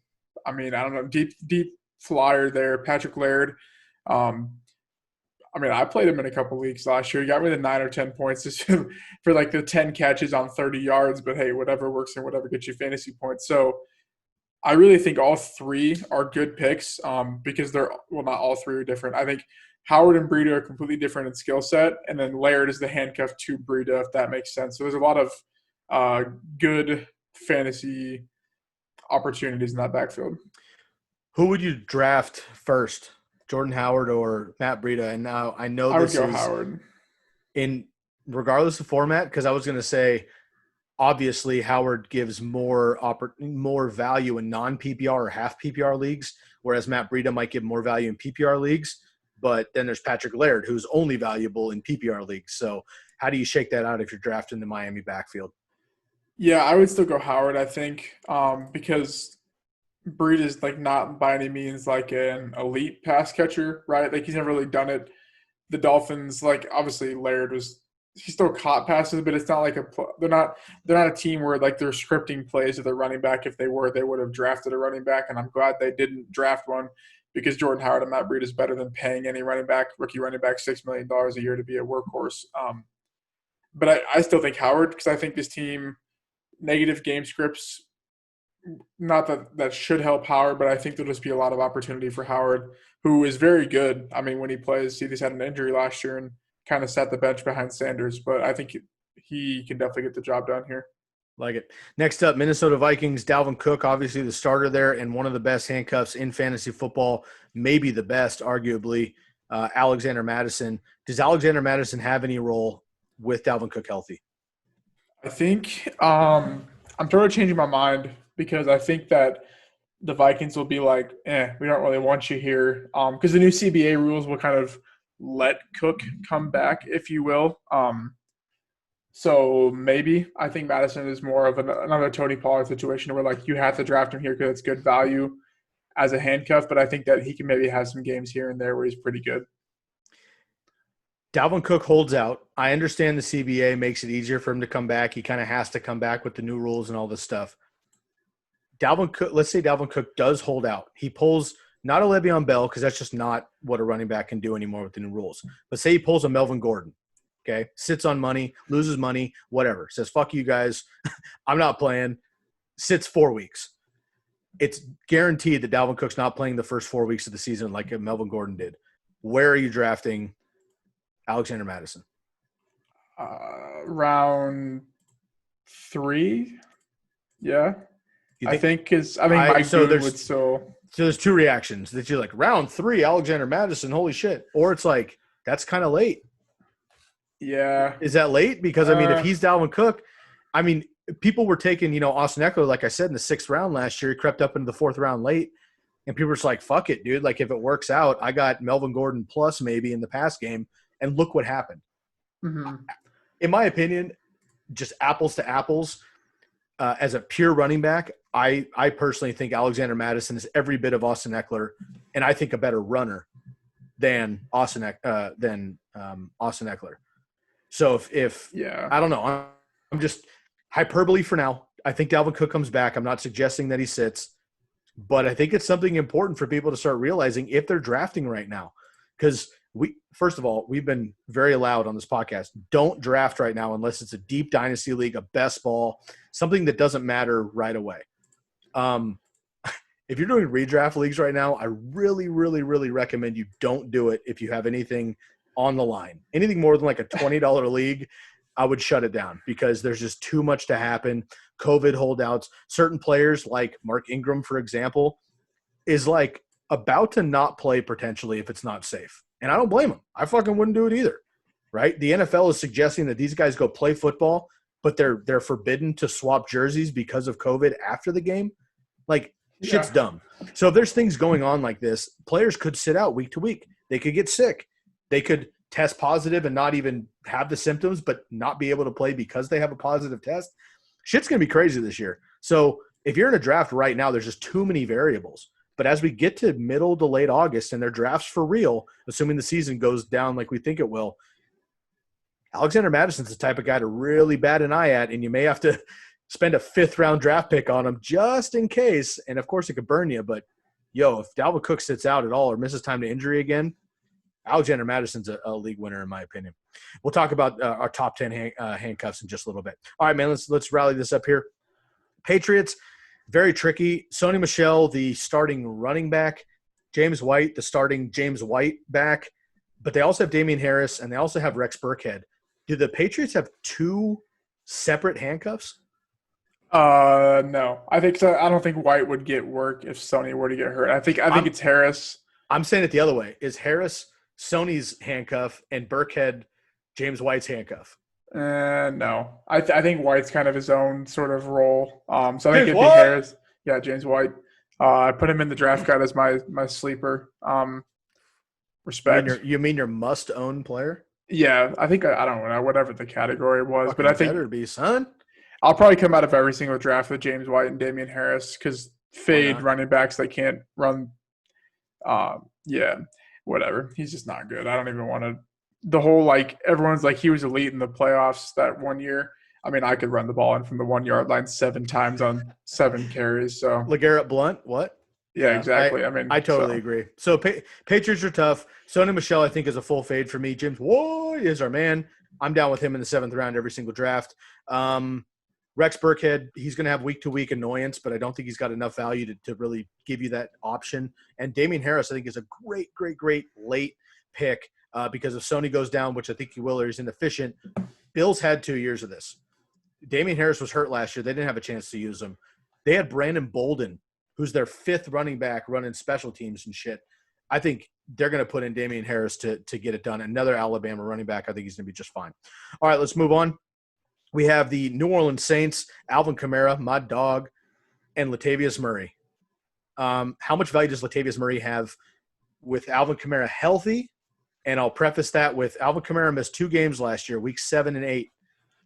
Speaker 2: I mean, I don't know, deep flyer there, Patrick Laird. I mean, I played him in a couple leagues last year. He got me the 9 or 10 points for like the 10 catches on 30 yards. But hey, whatever works and whatever gets you fantasy points. So I really think all three are good picks because not all three are different. I think Howard and Breida are completely different in skill set, and then Laird is the handcuff to Breida, if that makes sense. So there's a lot of good fantasy opportunities in that backfield.
Speaker 1: Who would you draft first, Jordan Howard or Matt Breida? And now I know
Speaker 2: I would
Speaker 1: this
Speaker 2: go
Speaker 1: is
Speaker 2: Howard.
Speaker 1: in regardless of format, because I was going to say obviously Howard gives more value in non-PPR or half PPR leagues, whereas Matt Breida might give more value in PPR leagues. But then there's Patrick Laird, who's only valuable in PPR leagues. So how do you shake that out if you're drafting the Miami backfield?
Speaker 2: Yeah, I would still go Howard, I think, because Breed is like not by any means like an elite pass catcher, right? Like he's never really done it. The Dolphins, like obviously Laird he still caught passes, but it's not like they're not a team where like they're scripting plays of their running back. If they were, they would have drafted a running back, and I'm glad they didn't draft one because Jordan Howard and Matt Breed is better than paying any rookie running back $6 million a year to be a workhorse. But I still think Howard because I think this team negative game scripts. Not that should help Howard, but I think there'll just be a lot of opportunity for Howard, who is very good. I mean, when he plays, he just had an injury last year and kind of sat the bench behind Sanders, but I think he can definitely get the job done here.
Speaker 1: Like it. Next up, Minnesota Vikings, Dalvin Cook, obviously the starter there and one of the best handcuffs in fantasy football, maybe the best, arguably, Alexander Mattison. Does Alexander Mattison have any role with Dalvin Cook healthy?
Speaker 2: I think I'm totally changing my mind because I think that the Vikings will be like, we don't really want you here. Because the new CBA rules will kind of let Cook come back, if you will. So maybe I think Madison is more of another Tony Pollard situation where like you have to draft him here because it's good value as a handcuff. But I think that he can maybe have some games here and there where he's pretty good.
Speaker 1: Dalvin Cook holds out. I understand the CBA makes it easier for him to come back. He kind of has to come back with the new rules and all this stuff. Dalvin Cook, let's say Dalvin Cook does hold out. He pulls not a Le'Veon Bell because that's just not what a running back can do anymore with the new rules. But say he pulls a Melvin Gordon, okay, sits on money, loses money, whatever, says, fuck you guys, I'm not playing, sits 4 weeks. It's guaranteed that Dalvin Cook's not playing the first 4 weeks of the season like Melvin Gordon did. where are you drafting Alexander Mattison?
Speaker 2: Round 3. Yeah.
Speaker 1: You
Speaker 2: I
Speaker 1: think
Speaker 2: think Mike
Speaker 1: so?
Speaker 2: Boone would still.
Speaker 1: So there's two reactions that you're like round 3, Alexander Mattison, holy shit, or it's like that's kind of late.
Speaker 2: Yeah.
Speaker 1: Is that late? Because I mean, if
Speaker 2: Uh,
Speaker 1: he's Dalvin Cook, I mean, people were taking Austin Eckler, like I said, in the 6th round last year. He crept up into the 4th round late, and people were just like, "Fuck it, dude! Like if it works out, I got Melvin Gordon plus maybe in the pass game, and look what happened."
Speaker 2: mm-hmm.
Speaker 1: In my opinion, just apples to apples, as a pure running back, I personally think Alexander Mattison is every bit of Austin Eckler, and I think a better runner than Austin Eckler. So if
Speaker 2: Yeah.
Speaker 1: I don't know, I'm just hyperbole for now. I think Dalvin Cook comes back. I'm not suggesting that he sits, but I think it's something important for people to start realizing if they're drafting right now. Because first of all, we've been very loud on this podcast. Don't draft right now unless it's a deep dynasty league, a best ball, something that doesn't matter right away. If you're doing redraft leagues right now, I really, really, really recommend you don't do it if you have anything on the line. Anything more than like a $20 league, I would shut it down because there's just too much to happen. COVID holdouts, certain players like Mark Ingram, for example, is like about to not play potentially if it's not safe. And I don't blame him. I fucking wouldn't do it either, right? The NFL is suggesting that these guys go play football, but they're forbidden to swap jerseys because of COVID after the game. Like, shit's dumb. So if there's things going on like this, players could sit out week to week. They could get sick. They could test positive and not even have the symptoms, but not be able to play because they have a positive test. Shit's going to be crazy this year. So if you're in a draft right now, there's just too many variables. But as we get to middle to late August and their drafts for real, assuming the season goes down like we think it will, Alexander Madison's the type of guy to really bat an eye at, and you may have to spend a 5th-round draft pick on him just in case. And, of course, it could burn you. But, if Dalvin Cook sits out at all or misses time to injury again, Alexander Madison's a league winner in my opinion. We'll talk about our top 10 handcuffs in just a little bit. All right, man, let's rally this up here. Patriots, very tricky. Sony Michel, the starting running back. James White, the starting James White back. But they also have Damian Harris, and they also have Rex Burkhead. Do the Patriots have 2 separate handcuffs?
Speaker 2: No. I think so. I don't think White would get work if Sony were to get hurt. I think it's Harris.
Speaker 1: I'm saying it the other way. Is Harris Sony's handcuff and Burkhead James White's handcuff?
Speaker 2: No. I think White's kind of his own sort of role. So I think it'd be
Speaker 1: What?
Speaker 2: Harris. Yeah, James White. I put him in the draft guide as my sleeper. Respect.
Speaker 1: You mean your must-own player?
Speaker 2: Yeah, I think I don't know whatever the category was,
Speaker 1: Fucking
Speaker 2: but I think
Speaker 1: better be, son.
Speaker 2: I'll probably come out of every single draft with James White and Damian Harris because fade running backs that can't run. Yeah, whatever. He's just not good. I don't even want to. The whole everyone's like he was elite in the playoffs that one year. I mean, I could run the ball in from the 1-yard line 7 times on 7 carries. So
Speaker 1: LeGarrette Blount, what?
Speaker 2: Yeah, exactly.
Speaker 1: I totally agree. So Patriots are tough. Sony Michel, I think, is a full fade for me. James White is our man. I'm down with him in the 7th round every single draft. Rex Burkhead, he's going to have week-to-week annoyance, but I don't think he's got enough value to really give you that option. And Damian Harris, I think, is a great, great, great late pick because if Sony goes down, which I think he will, or he's inefficient, Bills had 2 years of this. Damian Harris was hurt last year. They didn't have a chance to use him. They had Brandon Bolden, who's their 5th running back running special teams and shit. I think they're going to put in Damian Harris to get it done. Another Alabama running back. I think he's going to be just fine. All right, let's move on. We have the New Orleans Saints, Alvin Kamara, my dog, and Latavius Murray. How much value does Latavius Murray have with Alvin Kamara healthy? And I'll preface that with Alvin Kamara missed 2 games last year, week 7 and 8.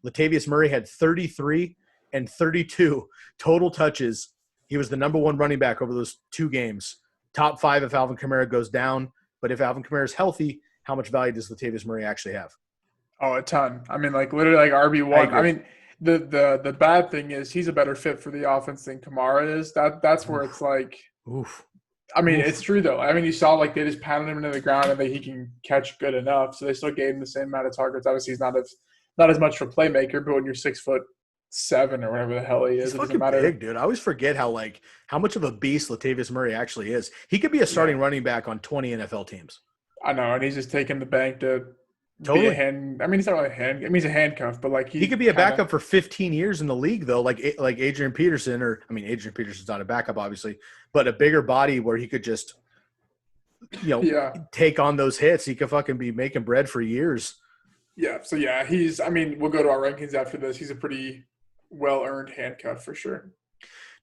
Speaker 1: Latavius Murray had 33 and 32 total touches. He was the number 1 running back over those 2 games. Top 5 if Alvin Kamara goes down. But if Alvin Kamara is healthy, how much value does Latavius Murray actually have?
Speaker 2: Oh, a ton. I mean, literally RB1. I mean, the bad thing is he's a better fit for the offense than Kamara is. That's where it's like
Speaker 1: Oof.
Speaker 2: I mean, it's true though. I mean, you saw they just pounded him into the ground and that he can catch good enough. So they still gave him the same amount of targets. Obviously, he's not as much of a playmaker, but when you're 6'7" or whatever the hell he is,
Speaker 1: he's
Speaker 2: it doesn't
Speaker 1: fucking
Speaker 2: matter.
Speaker 1: big, dude. I always forget how much of a beast Latavius Murray actually is. He could be a starting running back on 20 NFL teams.
Speaker 2: I know, and he's just taking the bank to be a
Speaker 1: Totally.
Speaker 2: hand. I mean, he's not really a hand. I mean, he's a handcuff, but like
Speaker 1: He
Speaker 2: he
Speaker 1: could be a
Speaker 2: kind of.
Speaker 1: backup for 15 years in the league, though, like Adrian Peterson, or I mean, Adrian Peterson's not a backup, obviously, but a bigger body where he could just,
Speaker 2: Yeah,
Speaker 1: take on those hits. He could fucking be making bread for years.
Speaker 2: yeah. So yeah, he's. I mean, we'll go to our rankings after this. He's a pretty well earned handcuff for sure.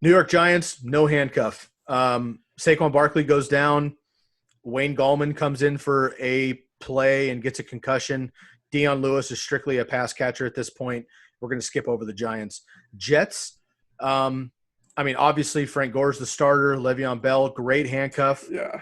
Speaker 1: New York Giants, no handcuff. Saquon Barkley goes down. Wayne Gallman comes in for a play and gets a concussion. Deion Lewis is strictly a pass catcher at this point. We're going to skip over the Giants. Jets, I mean, obviously Frank Gore's the starter. Le'Veon Bell, great handcuff.
Speaker 2: Yeah.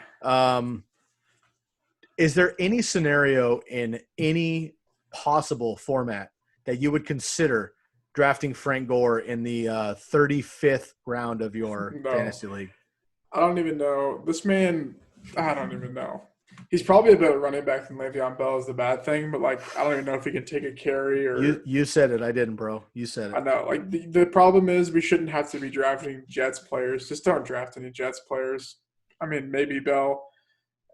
Speaker 1: Is there any scenario in any possible format that you would consider drafting Frank Gore in the 35th round of your
Speaker 2: No,
Speaker 1: fantasy league?
Speaker 2: I don't even know. This man, I don't even know. He's probably a better running back than Le'Veon Bell is the bad thing, but like I don't even know if he can take a carry
Speaker 1: You
Speaker 2: or.
Speaker 1: you said it. I didn't, bro. You said
Speaker 2: I
Speaker 1: it.
Speaker 2: know. Like the problem is we shouldn't have to be drafting Jets players. Just don't draft any Jets players. I mean, maybe Bell,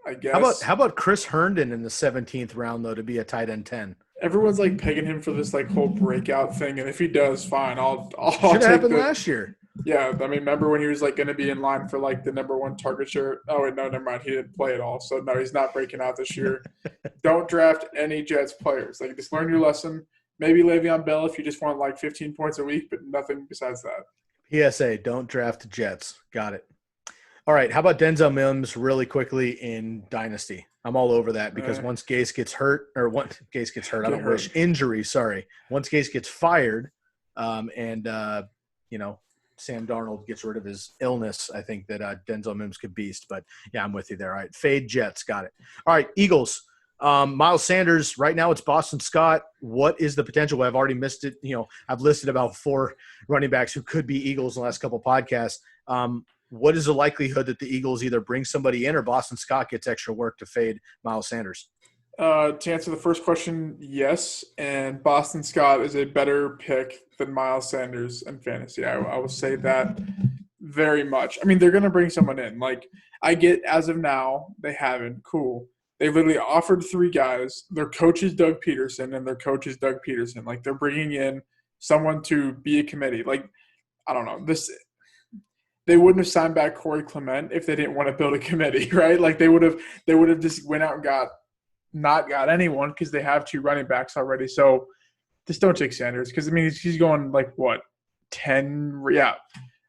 Speaker 2: I
Speaker 1: How about
Speaker 2: guess.
Speaker 1: how about Chris Herndon in the 17th round though to be a tight end 10?
Speaker 2: Everyone's like pegging him for this like whole breakout thing, and if he does, fine. I'll
Speaker 1: Should have
Speaker 2: take
Speaker 1: happened
Speaker 2: the.
Speaker 1: last year.
Speaker 2: Yeah, I mean, remember when he was like going to be in line for like the number one target share? Oh wait, no, never mind. He didn't play at all, so no, he's not breaking out this year. Don't draft any Jets players. Like, just learn your lesson. Maybe Le'Veon Bell if you just want like 15 points a week, but nothing besides that.
Speaker 1: PSA: Don't draft Jets. Got it. All right. How about Denzel Mims really quickly in Dynasty? I'm all over that because
Speaker 2: Eh,
Speaker 1: once Gase gets hurt, or once Gase gets hurt, I
Speaker 2: get
Speaker 1: don't wish
Speaker 2: hurt.
Speaker 1: injury. Sorry. Once Gase gets fired, and you know Sam Darnold gets rid of his illness, I think that Denzel Mims could beast. But yeah, I'm with you there. All right, fade Jets. Got it. All right, Eagles. Miles Sanders. Right now, it's Boston Scott. What is the potential? I've already missed it. I've listed about 4 running backs who could be Eagles in the last couple of podcasts. What is the likelihood that the Eagles either bring somebody in or Boston Scott gets extra work to fade Miles Sanders?
Speaker 2: To answer the first question, yes. And Boston Scott is a better pick than Miles Sanders in fantasy. I will say that very much. I mean, they're going to bring someone in. Like, I get as of now, they haven't. Cool. They've literally offered 3 guys. Their coach is Doug Peterson, and their coach is Doug Peterson. Like, they're bringing in someone to be a committee. Like, I don't know. They wouldn't have signed back Corey Clement if they didn't want to build a committee, right? Like, they would have just went out and not got anyone because they have 2 running backs already. So just don't take Sanders because I mean he's going like what 10? Yeah,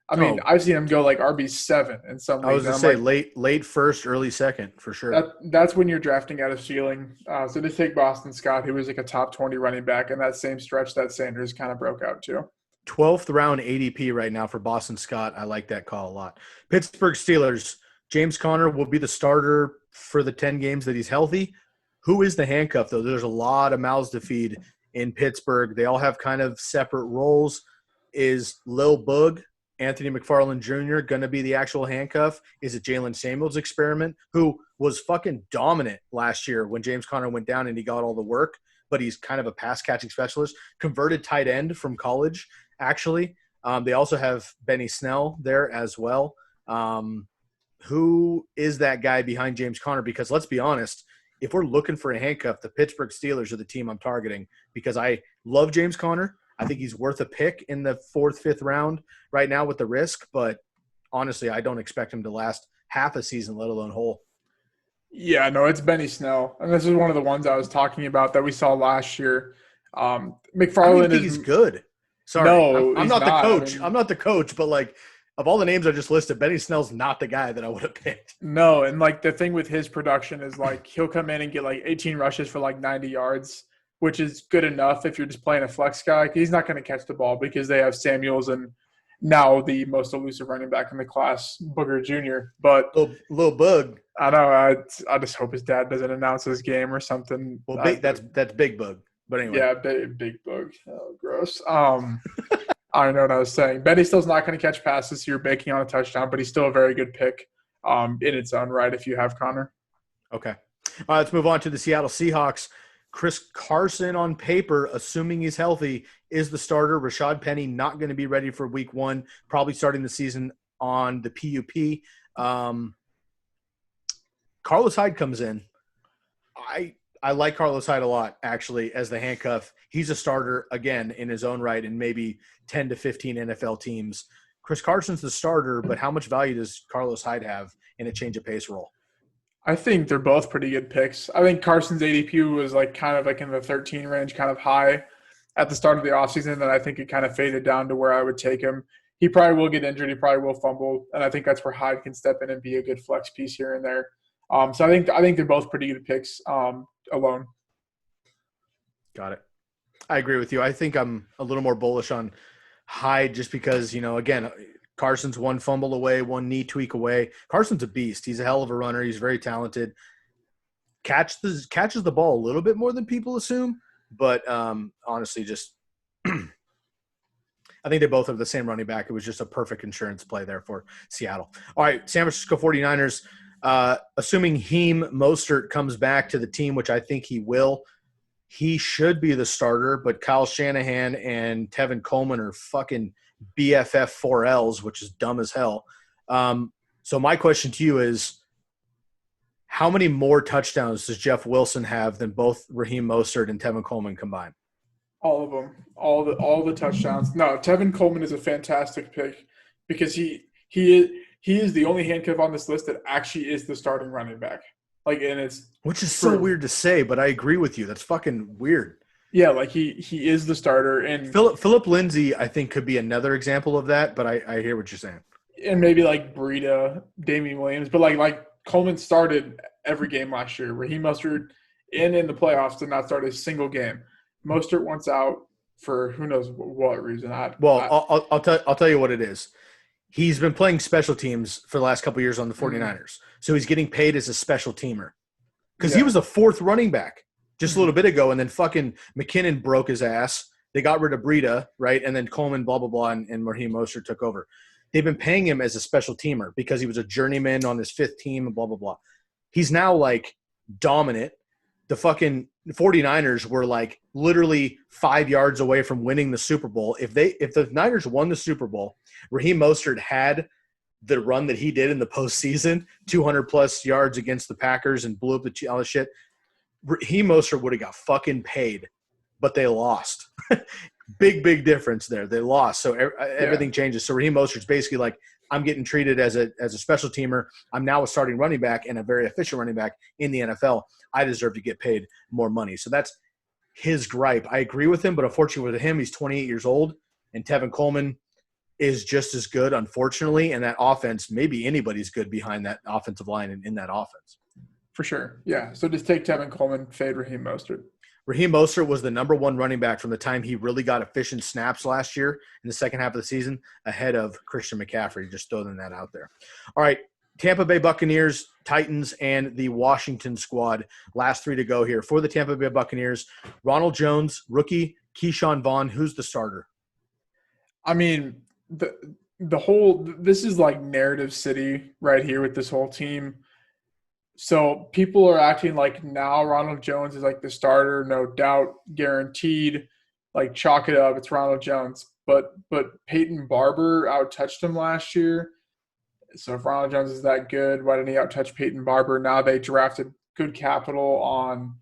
Speaker 2: I mean
Speaker 1: Oh,
Speaker 2: I've seen him go like RB7 in some
Speaker 1: I was
Speaker 2: leagues, and
Speaker 1: gonna
Speaker 2: I'm
Speaker 1: say
Speaker 2: like
Speaker 1: late first, early second for sure.
Speaker 2: that's when you're drafting out of ceiling. So just take Boston Scott, who was like a top 20 running back, and that same stretch that Sanders kind of broke out too.
Speaker 1: 12th round ADP right now for Boston Scott. I like that call a lot. Pittsburgh Steelers. James Conner will be the starter for the 10 games that he's healthy. Who is the handcuff, though? There's a lot of mouths to feed in Pittsburgh. They all have kind of separate roles. Is Lil Boog, Anthony McFarland Jr., going to be the actual handcuff? Is it Jalen Samuels' experiment, who was fucking dominant last year when James Conner went down and he got all the work, but he's kind of a pass-catching specialist, converted tight end from college, actually. They also have Benny Snell there as well. Who is that guy behind James Conner? Because let's be honest, if we're looking for a handcuff, the Pittsburgh Steelers are the team I'm targeting because I love James Conner. I think he's worth a pick in the 4th, 5th round right now with the risk, but honestly, I don't expect him to last half a season, let alone whole.
Speaker 2: Yeah, no, it's Benny Snell, and this is one of the ones I was talking about that we saw last year.
Speaker 1: I don't even
Speaker 2: McFarland
Speaker 1: think
Speaker 2: is
Speaker 1: he's good. Sorry,
Speaker 2: no,
Speaker 1: I'm
Speaker 2: he's
Speaker 1: not the
Speaker 2: not. I
Speaker 1: coach.
Speaker 2: mean,
Speaker 1: I'm not the coach, but like of all the names I just listed, Benny Snell's not the guy that I would have picked.
Speaker 2: no, and like the thing with his production is like he'll come in and get like 18 rushes for like 90 yards, which is good enough if you're just playing a flex guy. He's not going to catch the ball because they have Samuels and now the most elusive running back in the class, Booger Jr. But
Speaker 1: Little Bug.
Speaker 2: I don't know. I just hope his dad doesn't announce his game or something.
Speaker 1: Well, that's Big Bug. But anyway,
Speaker 2: Yeah, big bug. Oh, gross. I don't know what I was saying. Benny Still's not going to catch passes, so you're banking on a touchdown, but he's still a very good pick in its own right if you have Connor.
Speaker 1: okay. All right, let's move on to the Seattle Seahawks. Chris Carson on paper, assuming he's healthy, is the starter. Rashad Penny not going to be ready for week 1, probably starting the season on the PUP. Carlos Hyde comes in. I like Carlos Hyde a lot, actually, as the handcuff. He's a starter, again, in his own right, in maybe 10 to 15 NFL teams. Chris Carson's the starter, but how much value does Carlos Hyde have in a change of pace role?
Speaker 2: I think they're both pretty good picks. I think Carson's ADP was like kind of like in the 13 range, kind of high at the start of the offseason. Then I think it kind of faded down to where I would take him. He probably will get injured. He probably will fumble, and I think that's where Hyde can step in and be a good flex piece here and there. So I think they're both pretty good picks alone.
Speaker 1: Got it. I agree with you. I think I'm a little more bullish on Hyde just because, again, Carson's one fumble away, one knee tweak away. Carson's a beast. He's a hell of a runner. He's very talented. Catches the ball a little bit more than people assume, but honestly, just I think they both have the same running back. It was just a perfect insurance play there for Seattle. All right, San Francisco 49ers, assuming Heem Mostert comes back to the team, which I think he will, he should be the starter, but Kyle Shanahan and Tevin Coleman are fucking BFF 4Ls, which is dumb as hell. So my question to you is, how many more touchdowns does Jeff Wilson have than both Raheem Mostert and Tevin Coleman combined?
Speaker 2: All of them, all the touchdowns. No, Tevin Coleman is a fantastic pick because he is the only handcuff on this list that actually is the starting running back. And it's
Speaker 1: which is so weird to say, but I agree with you. That's fucking weird.
Speaker 2: Yeah, he is the starter, and
Speaker 1: Philip Lindsay I think could be another example of that. But I hear what you're saying.
Speaker 2: And maybe like Breida, Damian Williams, but like Coleman started every game last year. Raheem Mostert in the playoffs did not start a single game. Mostert wants out for who knows what reason.
Speaker 1: I'll tell you what it is. He's been playing special teams for the last couple of years on the 49ers. So he's getting paid as a special teamer. Because he was a fourth running back just a little bit ago, and then fucking McKinnon broke his ass. They got rid of Breida, right? And then Coleman, blah, blah, blah, and Raheem Mostert took over. They've been paying him as a special teamer because he was a journeyman on his fifth team and blah, blah, blah. He's now, dominant. The fucking 49ers were, literally 5 yards away from winning the Super Bowl. If the Niners won the Super Bowl, Raheem Mostert had the run that he did in the postseason, 200-plus yards against the Packers and blew up all the shit, Raheem Mostert would have got fucking paid, but they lost. Big difference there. They lost, so everything changes. So Raheem Mostert's basically I'm getting treated as a special teamer. I'm now a starting running back and a very efficient running back in the NFL. I deserve to get paid more money. So that's his gripe. I agree with him, but unfortunately with him, he's 28 years old, and Tevin Coleman is just as good, unfortunately, and that offense, maybe anybody's good behind that offensive line and in that offense.
Speaker 2: For sure, yeah. So just take Tevin Coleman, fade Raheem Mostert.
Speaker 1: Raheem Mostert was the number one running back from the time he really got efficient snaps last year in the second half of the season, ahead of Christian McCaffrey. Just throwing that out there. All right, Tampa Bay Buccaneers, Titans, and the Washington squad. Last three to go here. For the Tampa Bay Buccaneers, Ronald Jones, rookie, Keyshawn Vaughn. Who's the starter?
Speaker 2: I mean, the whole – this is like narrative city right here with this whole team. So people are acting like now Ronald Jones is the starter, no doubt, guaranteed. Chalk it up, it's Ronald Jones. But Peyton Barber outtouched him last year. So if Ronald Jones is that good, why didn't he outtouch Peyton Barber? Now they drafted good capital on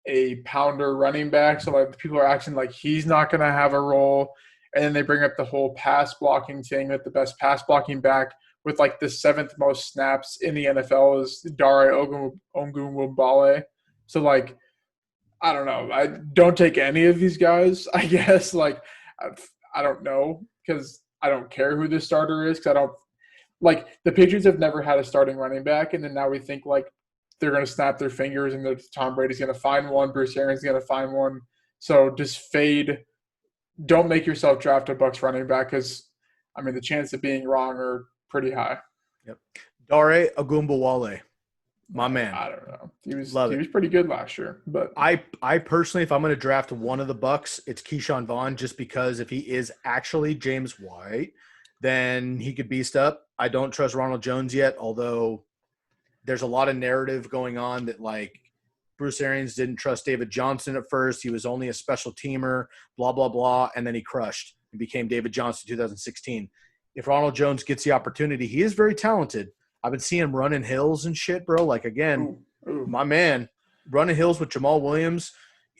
Speaker 2: a pounder running back. So people are acting like he's not going to have a role. And then they bring up the whole pass blocking thing that the best pass blocking back with the seventh most snaps in the NFL is Dare Ogunbowale. So I don't know. I don't take any of these guys, I guess. I don't know because I don't care who the starter is because I don't the Patriots have never had a starting running back, and then now we think they're going to snap their fingers and that Tom Brady's going to find one, Bruce Arians going to find one. So just fade. Don't make yourself draft a Bucs running back because the chance of being wrong are pretty high.
Speaker 1: Yep. Dare Ogunbowale, my man.
Speaker 2: I don't know. He was pretty good last year, but
Speaker 1: I personally, if I'm going to draft one of the Bucs, it's Keyshawn Vaughn, just because if he is actually James White, then he could beast up. I don't trust Ronald Jones yet, although there's a lot of narrative going on that Bruce Arians didn't trust David Johnson at first. He was only a special teamer, blah, blah, blah, and then he crushed and became David Johnson in 2016. If Ronald Jones gets the opportunity, he is very talented. I've been seeing him running hills and shit, bro. Again, my man. running hills with Jamal Williams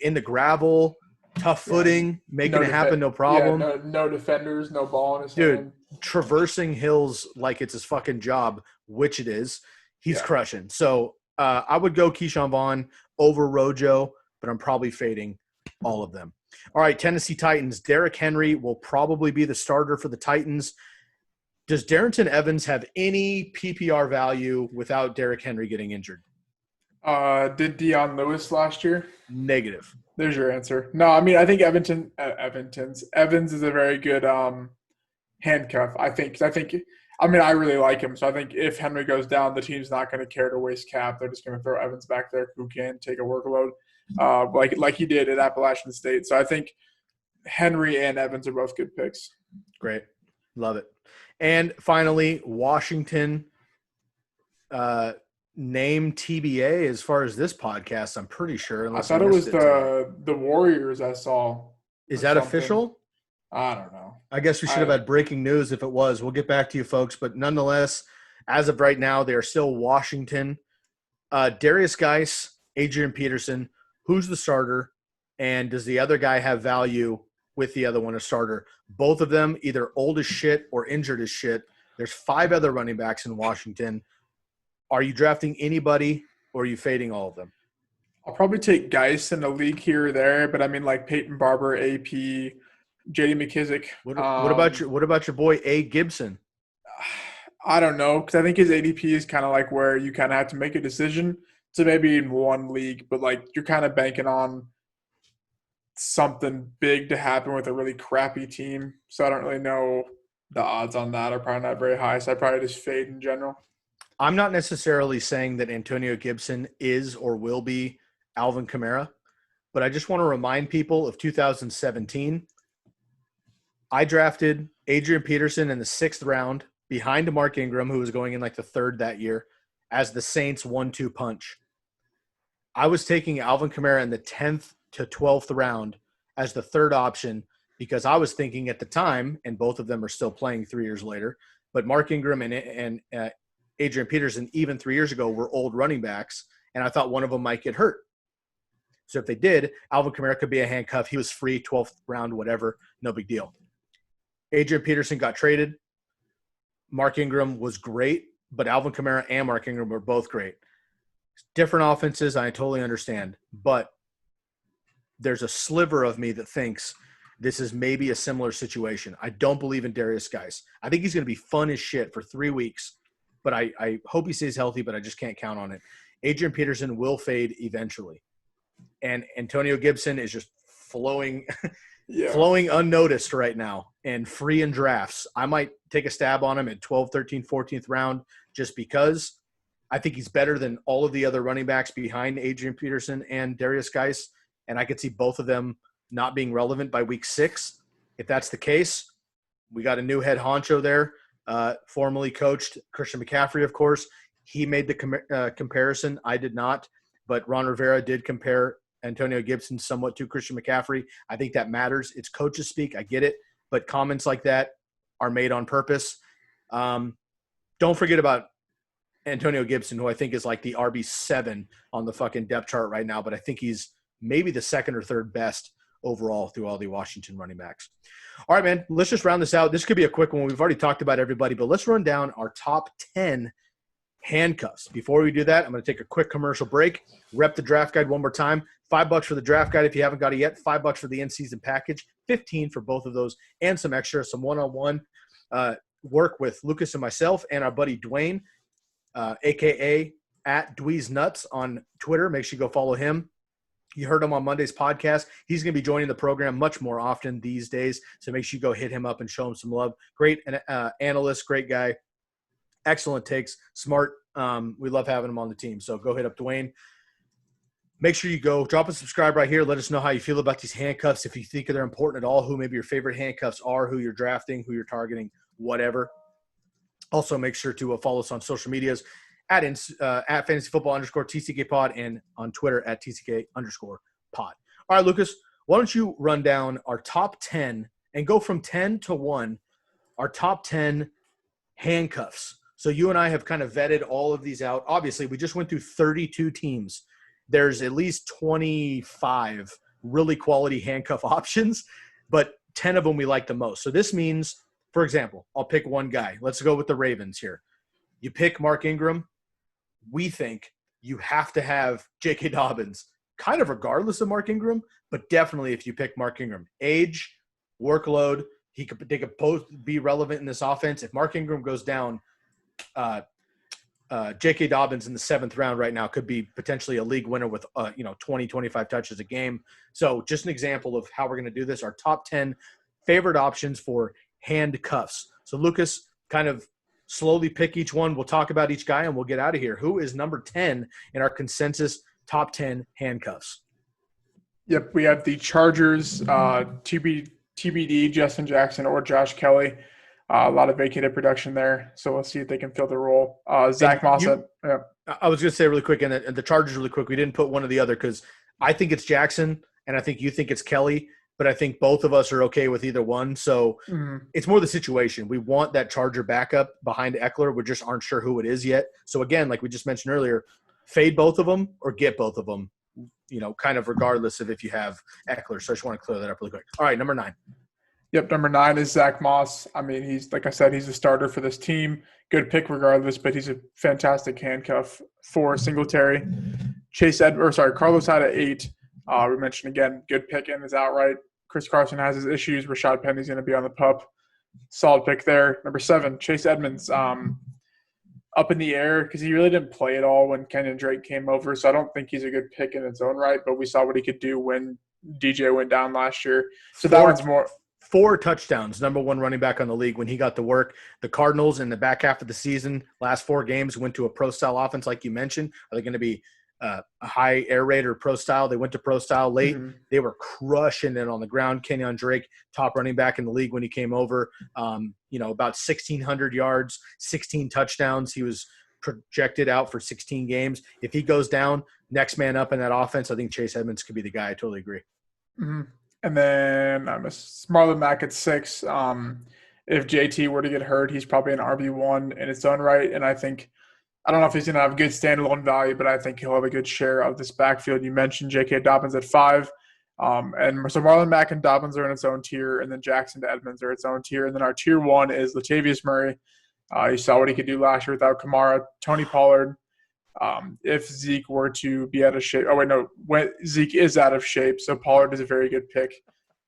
Speaker 1: in the gravel, tough footing, making it happen, no problem.
Speaker 2: No defenders, no ball in his
Speaker 1: Dude,
Speaker 2: hand.
Speaker 1: traversing hills like it's his fucking job, which it is. He's crushing. So I would go Keyshawn Vaughn over Rojo, but I'm probably fading all of them. All right, Tennessee Titans. Derrick Henry will probably be the starter for the Titans. Does Darrington Evans have any PPR value without Derrick Henry getting injured?
Speaker 2: Did Deion Lewis last year?
Speaker 1: Negative.
Speaker 2: There's your answer. No, I mean I think Evans is a very good handcuff. I mean I really like him. So I think if Henry goes down, the team's not going to care to waste cap. They're just going to throw Evans back there who can take a workload, like he did at Appalachian State. So I think Henry and Evans are both good picks.
Speaker 1: Great, love it. And finally, Washington. Name TBA as far as this podcast, I'm pretty sure.
Speaker 2: I thought it was the Warriors I saw.
Speaker 1: Is that something official?
Speaker 2: I don't know.
Speaker 1: I guess we should have had breaking news if it was. We'll get back to you folks. But nonetheless, as of right now, they are still Washington. Darius Geis, Adrian Peterson, who's the starter? And does the other guy have value with the other one a starter? Both of them either old as shit or injured as shit. There's 5 other running backs in Washington. Are you drafting anybody or are you fading all of them?
Speaker 2: I'll probably take Geis in the league here or there, but I mean like Peyton Barber, AP, J.D. McKissick.
Speaker 1: What about your boy A. Gibson?
Speaker 2: I don't know because I think his ADP is kind of like where you kind of have to make a decision. So maybe in one league, but like you're kind of banking on something big to happen with a really crappy team. So I don't really know the odds on that are probably not very high. So I probably just fade in general.
Speaker 1: I'm not necessarily saying that Antonio Gibson is or will be Alvin Kamara, but I just want to remind people of 2017. I drafted Adrian Peterson in the 6th round behind Mark Ingram, who was going in like the 3rd that year, as the Saints 1-2 punch. I was taking Alvin Kamara in the 10th to 12th round as the 3rd option because I was thinking at the time, and both of them are still playing 3 years later, but Mark Ingram and Adrian Peterson, even 3 years ago, were old running backs, and I thought one of them might get hurt. So if they did, Alvin Kamara could be a handcuff. He was free, 12th round, whatever, no big deal. Adrian Peterson got traded. Mark Ingram was great, but Alvin Kamara and Mark Ingram were both great. Different offenses, I totally understand, but there's a sliver of me that thinks this is maybe a similar situation. I don't believe in Darius Geis. I think he's going to be fun as shit for 3 weeks. But I hope he stays healthy, but I just can't count on it. Adrian Peterson will fade eventually. And Antonio Gibson is just flowing unnoticed right now and free in drafts. I might take a stab on him at 12th, 13th, 14th round just because I think he's better than all of the other running backs behind Adrian Peterson and Darius Geis. And I could see both of them not being relevant by week 6. If that's the case, we got a new head honcho there. Formerly coached Christian McCaffrey, of course. He made the comparison. I did not, but Ron Rivera did compare Antonio Gibson somewhat to Christian McCaffrey. I think that matters. It's coaches speak. I get it, but comments like that are made on purpose. Don't forget about Antonio Gibson, who I think is like the RB7 on the fucking depth chart right now, but I think he's maybe the 2nd or 3rd best overall through all the Washington running backs. All right, man, let's just round this out. This could be a quick one. We've already talked about everybody, but let's run down our top 10 handcuffs. Before we do that, I'm going to take a quick commercial break. Rep the draft guide one more time. $5 for the draft guide if you haven't got it yet. $5 for the in-season package. $15 for both of those and some extra, some one-on-one work with Lukas and myself and our buddy Dwayne, a.k.a. at Dweez Nuts on Twitter. Make sure you go follow him. You heard him on Monday's podcast. He's going to be joining the program much more often these days, so make sure you go hit him up and show him some love. Great analyst, great guy, excellent takes, smart. We love having him on the team, so go hit up Dwayne. Make sure you go drop a subscribe right here. Let us know how you feel about these handcuffs, if you think they're important at all, who maybe your favorite handcuffs are, who you're drafting, who you're targeting, whatever. Also, make sure to follow us on social medias at fantasyfootball_TCK pod and on Twitter at TCK_pod. All right, Lukas, why don't you run down our top 10 and go from 10 to 1, our top 10 handcuffs. So you and I have kind of vetted all of these out. Obviously, we just went through 32 teams. there's at least 25 really quality handcuff options, but 10 of them we like the most. So this means, for example, I'll pick one guy. Let's go with the Ravens here. You pick Mark Ingram. We think you have to have J.K. Dobbins, kind of regardless of Mark Ingram, but definitely if you pick Mark Ingram. Age, workload, they could both be relevant in this offense. If Mark Ingram goes down, J.K. Dobbins in the 7th round right now could be potentially a league winner with 20, 25 touches a game. So just an example of how we're going to do this. Our top 10 favorite options for handcuffs. So Lukas, kind of slowly pick each one. We'll talk about each guy and we'll get out of here. Who is number 10 in our consensus top 10 handcuffs?
Speaker 2: Yep, we have the Chargers, TBD, Justin Jackson or Josh Kelly. A lot of vacated production there, so we'll see if they can fill the role. Zach Moss. Yeah.
Speaker 1: I was going to say really quick, and the Chargers really quick, we didn't put one or the other because I think it's Jackson, and I think you think it's Kelly, but I think both of us are okay with either one. So It's more the situation. We want that Charger backup behind Eckler. We just aren't sure who it is yet. So, again, like we just mentioned earlier, fade both of them or get both of them, kind of regardless of if you have Eckler. So I just want to clear that up really quick. All right, number 9.
Speaker 2: Yep, number 9 is Zach Moss. I mean, he's like I said, he's a starter for this team. Good pick regardless, but he's a fantastic handcuff for Singletary. Carlos Hyde at 8. We mentioned again, good pick in his outright. Chris Carson has his issues. Rashad Penny's going to be on the pup. Solid pick there. Number 7, Chase Edmonds. Up in the air because he really didn't play at all when Kenyon Drake came over. So I don't think he's a good pick in its own right, but we saw what he could do when DJ went down last year. So that one's more –
Speaker 1: 4 touchdowns, number 1 running back on the league when he got to work. The Cardinals in the back half of the season, last 4 games, went to a pro-style offense like you mentioned. Are they going to be a high air raid or pro-style? They went to pro-style late. Mm-hmm. They were crushing it on the ground. Kenyon Drake, top running back in the league when he came over. About 1,600 yards, 16 touchdowns. He was projected out for 16 games. If he goes down, next man up in that offense, I think Chase Edmonds could be the guy. I totally agree.
Speaker 2: Mm-hmm. And then Marlon Mack at 6. If JT were to get hurt, he's probably an RB1 in its own right. And I don't know if he's going to have good standalone value, but I think he'll have a good share of this backfield. You mentioned J.K. Dobbins at 5. And so Marlon Mack and Dobbins are in its own tier, and then Jackson to Edmonds are its own tier. And then our tier 1 is Latavius Murray. You saw what he could do last year without Kamara. Tony Pollard. If Zeke were to be out of shape. When Zeke is out of shape, so Pollard is a very good pick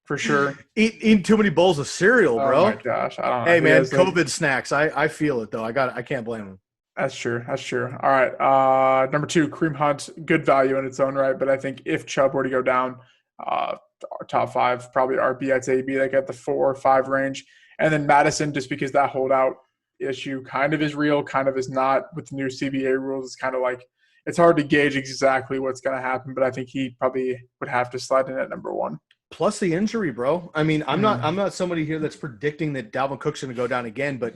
Speaker 2: for sure.
Speaker 1: Eating too many bowls of cereal, bro.
Speaker 2: Oh my gosh, I don't know.
Speaker 1: Hey man, COVID snacks. I feel it though. I can't blame him.
Speaker 2: That's true. All right. Number 2, Kareem Hunt. Good value in its own right, but I think if Chubb were to go down, top 5 probably RB. I'd say he'd be like at the 4 or 5 range, and then Madison just because that holdout issue kind of is real, kind of is not with the new CBA rules. It's kind of like it's hard to gauge exactly what's going to happen, but I think he probably would have to slide in at number 1.
Speaker 1: Plus the injury, bro. I mean, I'm not somebody here that's predicting that Dalvin Cook's going to go down again, but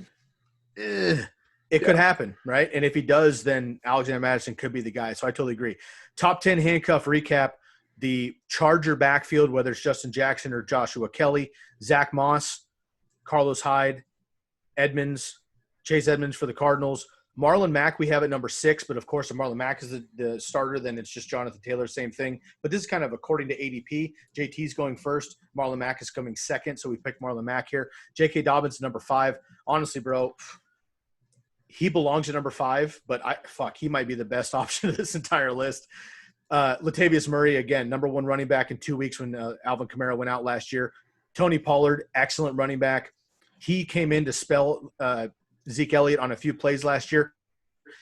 Speaker 1: it could happen, right? And if he does, then Alexander Mattison could be the guy. So I totally agree. Top 10 handcuff recap. The Charger backfield, whether it's Justin Jackson or Joshua Kelly, Zach Moss, Carlos Hyde, Edmonds, Chase Edmonds for the Cardinals. Marlon Mack, we have at number 6, but of course, if Marlon Mack is the starter, then it's just Jonathan Taylor, same thing. But this is kind of according to ADP. JT's going first. Marlon Mack is coming second, so we picked Marlon Mack here. J.K. Dobbins, number 5. Honestly, bro, he belongs at number 5, but he might be the best option of this entire list. Latavius Murray, again, number 1 running back in 2 weeks when Alvin Kamara went out last year. Tony Pollard, excellent running back. He came in to spell Zeke Elliott on a few plays last year.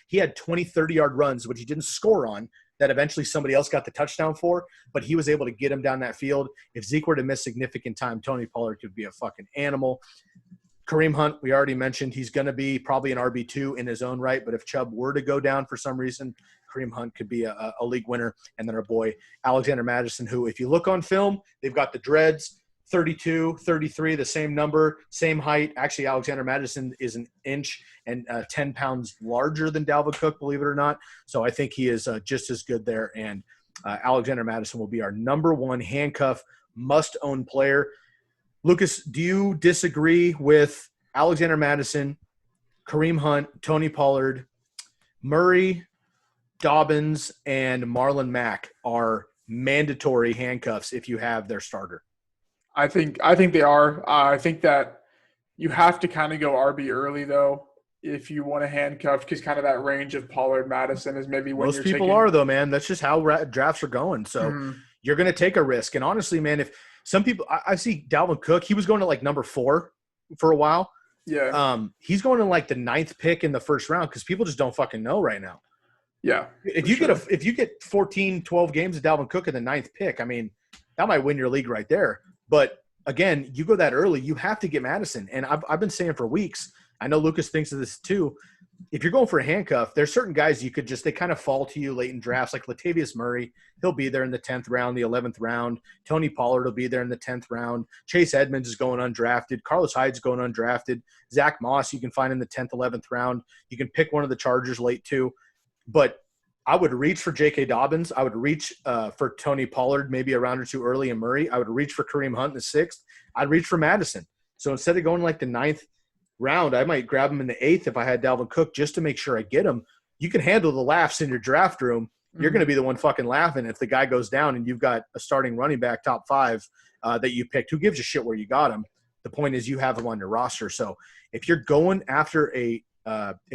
Speaker 1: He had 20, 30-yard runs, which he didn't score on, that eventually somebody else got the touchdown for, but he was able to get him down that field. If Zeke were to miss significant time, Tony Pollard could be a fucking animal. Kareem Hunt, we already mentioned, he's going to be probably an RB2 in his own right, but if Chubb were to go down for some reason, Kareem Hunt could be a league winner. And then our boy Alexander Mattison, who, if you look on film, they've got the dreads, 32, 33, the same number, same height. Actually, Alexander Mattison is an inch and 10 pounds larger than Dalvin Cook, believe it or not. So I think he is just as good there. And Alexander Mattison will be our number 1 handcuff must-own player. Lukas, do you disagree with Alexander Mattison, Kareem Hunt, Tony Pollard, Murray, Dobbins and Marlon Mack are mandatory handcuffs if you have their starter.
Speaker 2: I think they are. I think that you have to kind of go RB early though if you want to handcuff, because kind of that range of Pollard Madison is maybe when
Speaker 1: Most
Speaker 2: you're
Speaker 1: people
Speaker 2: taking.
Speaker 1: are, though, man. That's just how drafts are going. So you're going to take a risk. And honestly, man, if some people – I see Dalvin Cook. He was going to like number 4 for a while.
Speaker 2: Yeah.
Speaker 1: He's going to like the 9th pick in the first round because people just don't fucking know right now.
Speaker 2: Yeah.
Speaker 1: If you get 14, 12 games of Dalvin Cook in the 9th pick, I mean, that might win your league right there. But again, you go that early, you have to get Madison. And I've been saying for weeks, I know Lukas thinks of this too. If you're going for a handcuff, there's certain guys you could just – they kind of fall to you late in drafts, like Latavius Murray. He'll be there in the 10th round, the 11th round. Tony Pollard will be there in the 10th round. Chase Edmonds is going undrafted. Carlos Hyde's going undrafted. Zach Moss you can find in the 10th, 11th round. You can pick one of the Chargers late too. But I would reach for J.K. Dobbins. I would reach for Tony Pollard maybe a round or two early and Murray. I would reach for Kareem Hunt in the 6th. I'd reach for Madison. So instead of going like the 9th round, I might grab him in the 8th if I had Dalvin Cook just to make sure I get him. You can handle the laughs in your draft room. You're going to be the one fucking laughing if the guy goes down and you've got a starting running back top 5 that you picked. Who gives a shit where you got him? The point is you have him on your roster. So if you're going after a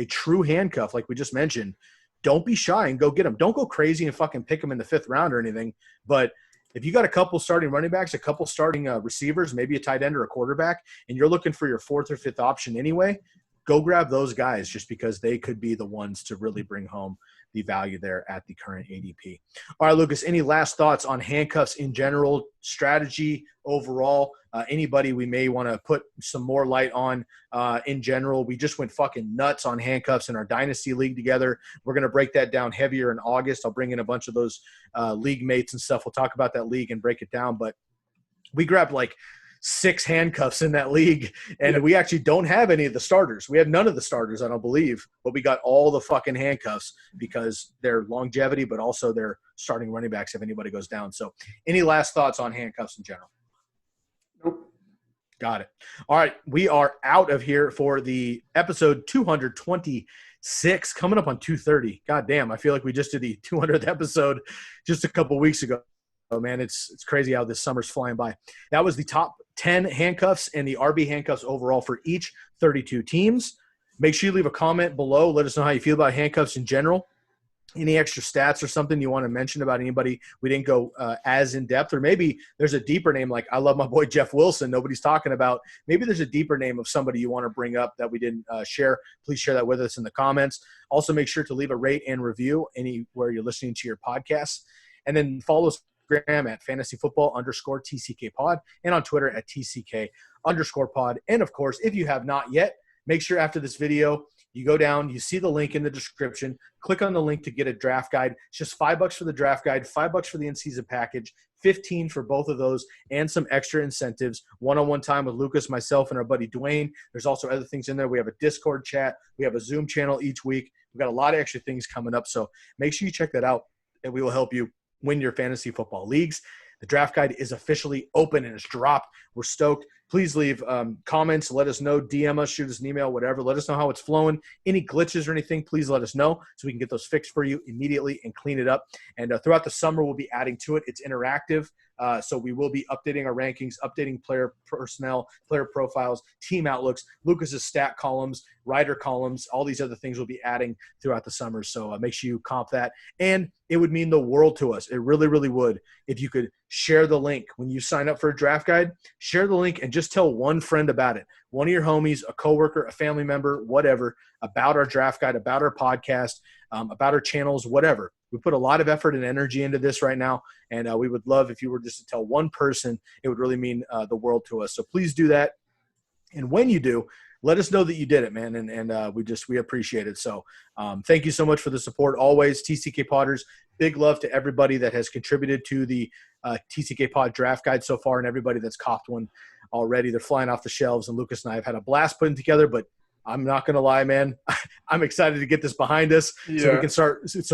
Speaker 1: true handcuff like we just mentioned, don't be shy and go get him. Don't go crazy and fucking pick him in the 5th round or anything. But if you got a couple starting running backs, a couple starting receivers, maybe a tight end or a quarterback, and you're looking for your 4th or 5th option anyway, go grab those guys just because they could be the ones to really bring home the value there at the current ADP. All right, Lukas, any last thoughts on handcuffs in general, strategy overall? Anybody we may want to put some more light on in general? We just went fucking nuts on handcuffs in our Dynasty League together. We're going to break that down heavier in August. I'll bring in a bunch of those league mates and stuff. We'll talk about that league and break it down. But we grabbed like 6 handcuffs in that league, and we actually don't have any of the starters. We have none of the starters, I don't believe, but we got all the fucking handcuffs because they're longevity, but also they're starting running backs if anybody goes down. So any last thoughts on handcuffs in general?
Speaker 2: Nope.
Speaker 1: Got it. All right. We are out of here for the episode 226 coming up on 230. God damn. I feel like we just did the 200th episode just a couple weeks ago. Oh man, it's crazy how this summer's flying by. That was the top 10 handcuffs and the RB handcuffs overall for each 32 teams. Make sure you leave a comment below. Let us know how you feel about handcuffs in general. Any extra stats or something you want to mention about anybody we didn't go as in depth, or maybe there's a deeper name like I love my boy Jeff Wilson nobody's talking about. Maybe there's a deeper name of somebody you want to bring up that we didn't share. Please share that with us in the comments. Also make sure to leave a rate and review anywhere you're listening to your podcasts, and then follow us on Instagram at fantasyfootball_TCK pod and on Twitter at TCK_pod. And of course, if you have not yet, make sure after this video you go down, you see the link in the description, click on the link to get a draft guide. It's just $5 for the draft guide, $5 for the in-season package, $15 for both of those, and some extra incentives. One-on-one time with Lukas, myself, and our buddy Dwayne. There's also other things in there. We have a Discord chat. We have a Zoom channel each week. We've got a lot of extra things coming up, so make sure you check that out, and we will help you win your fantasy football leagues. The draft guide is officially open and it's dropped. We're stoked. Please leave comments. Let us know. DM us, shoot us an email, whatever. Let us know how it's flowing. Any glitches or anything, please let us know so we can get those fixed for you immediately and clean it up. And throughout the summer, we'll be adding to it. It's interactive. So we will be updating our rankings, updating player personnel, player profiles, team outlooks, Lukas's stat columns, rider columns, all these other things we'll be adding throughout the summer. So make sure you comp that. And it would mean the world to us. It really, really would if you could share the link. When you sign up for a draft guide, share the link and just tell one friend about it. One of your homies, a coworker, a family member, whatever, about our draft guide, about our podcast, about our channels, whatever. We put a lot of effort and energy into this right now, and we would love if you were just to tell one person. It would really mean the world to us. So please do that. And when you do, let us know that you did it, man, and we appreciate it. So thank you so much for the support always. TCK Podders, big love to everybody that has contributed to the TCK Pod draft guide so far, and everybody that's copped one already. They're flying off the shelves, and Lukas and I have had a blast putting together, but I'm not going to lie, man. I'm excited to get this behind us so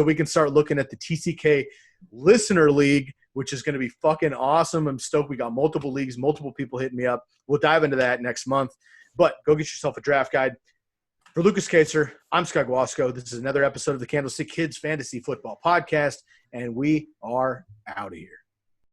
Speaker 1: we can start looking at the TCK Listener League, which is going to be fucking awesome. I'm stoked. We got multiple leagues, multiple people hitting me up. We'll dive into that next month. But go get yourself a draft guide. For Lucas Kaser, I'm Scott Guasco. This is another episode of the Candlestick Kids Fantasy Football Podcast, and we are out of here.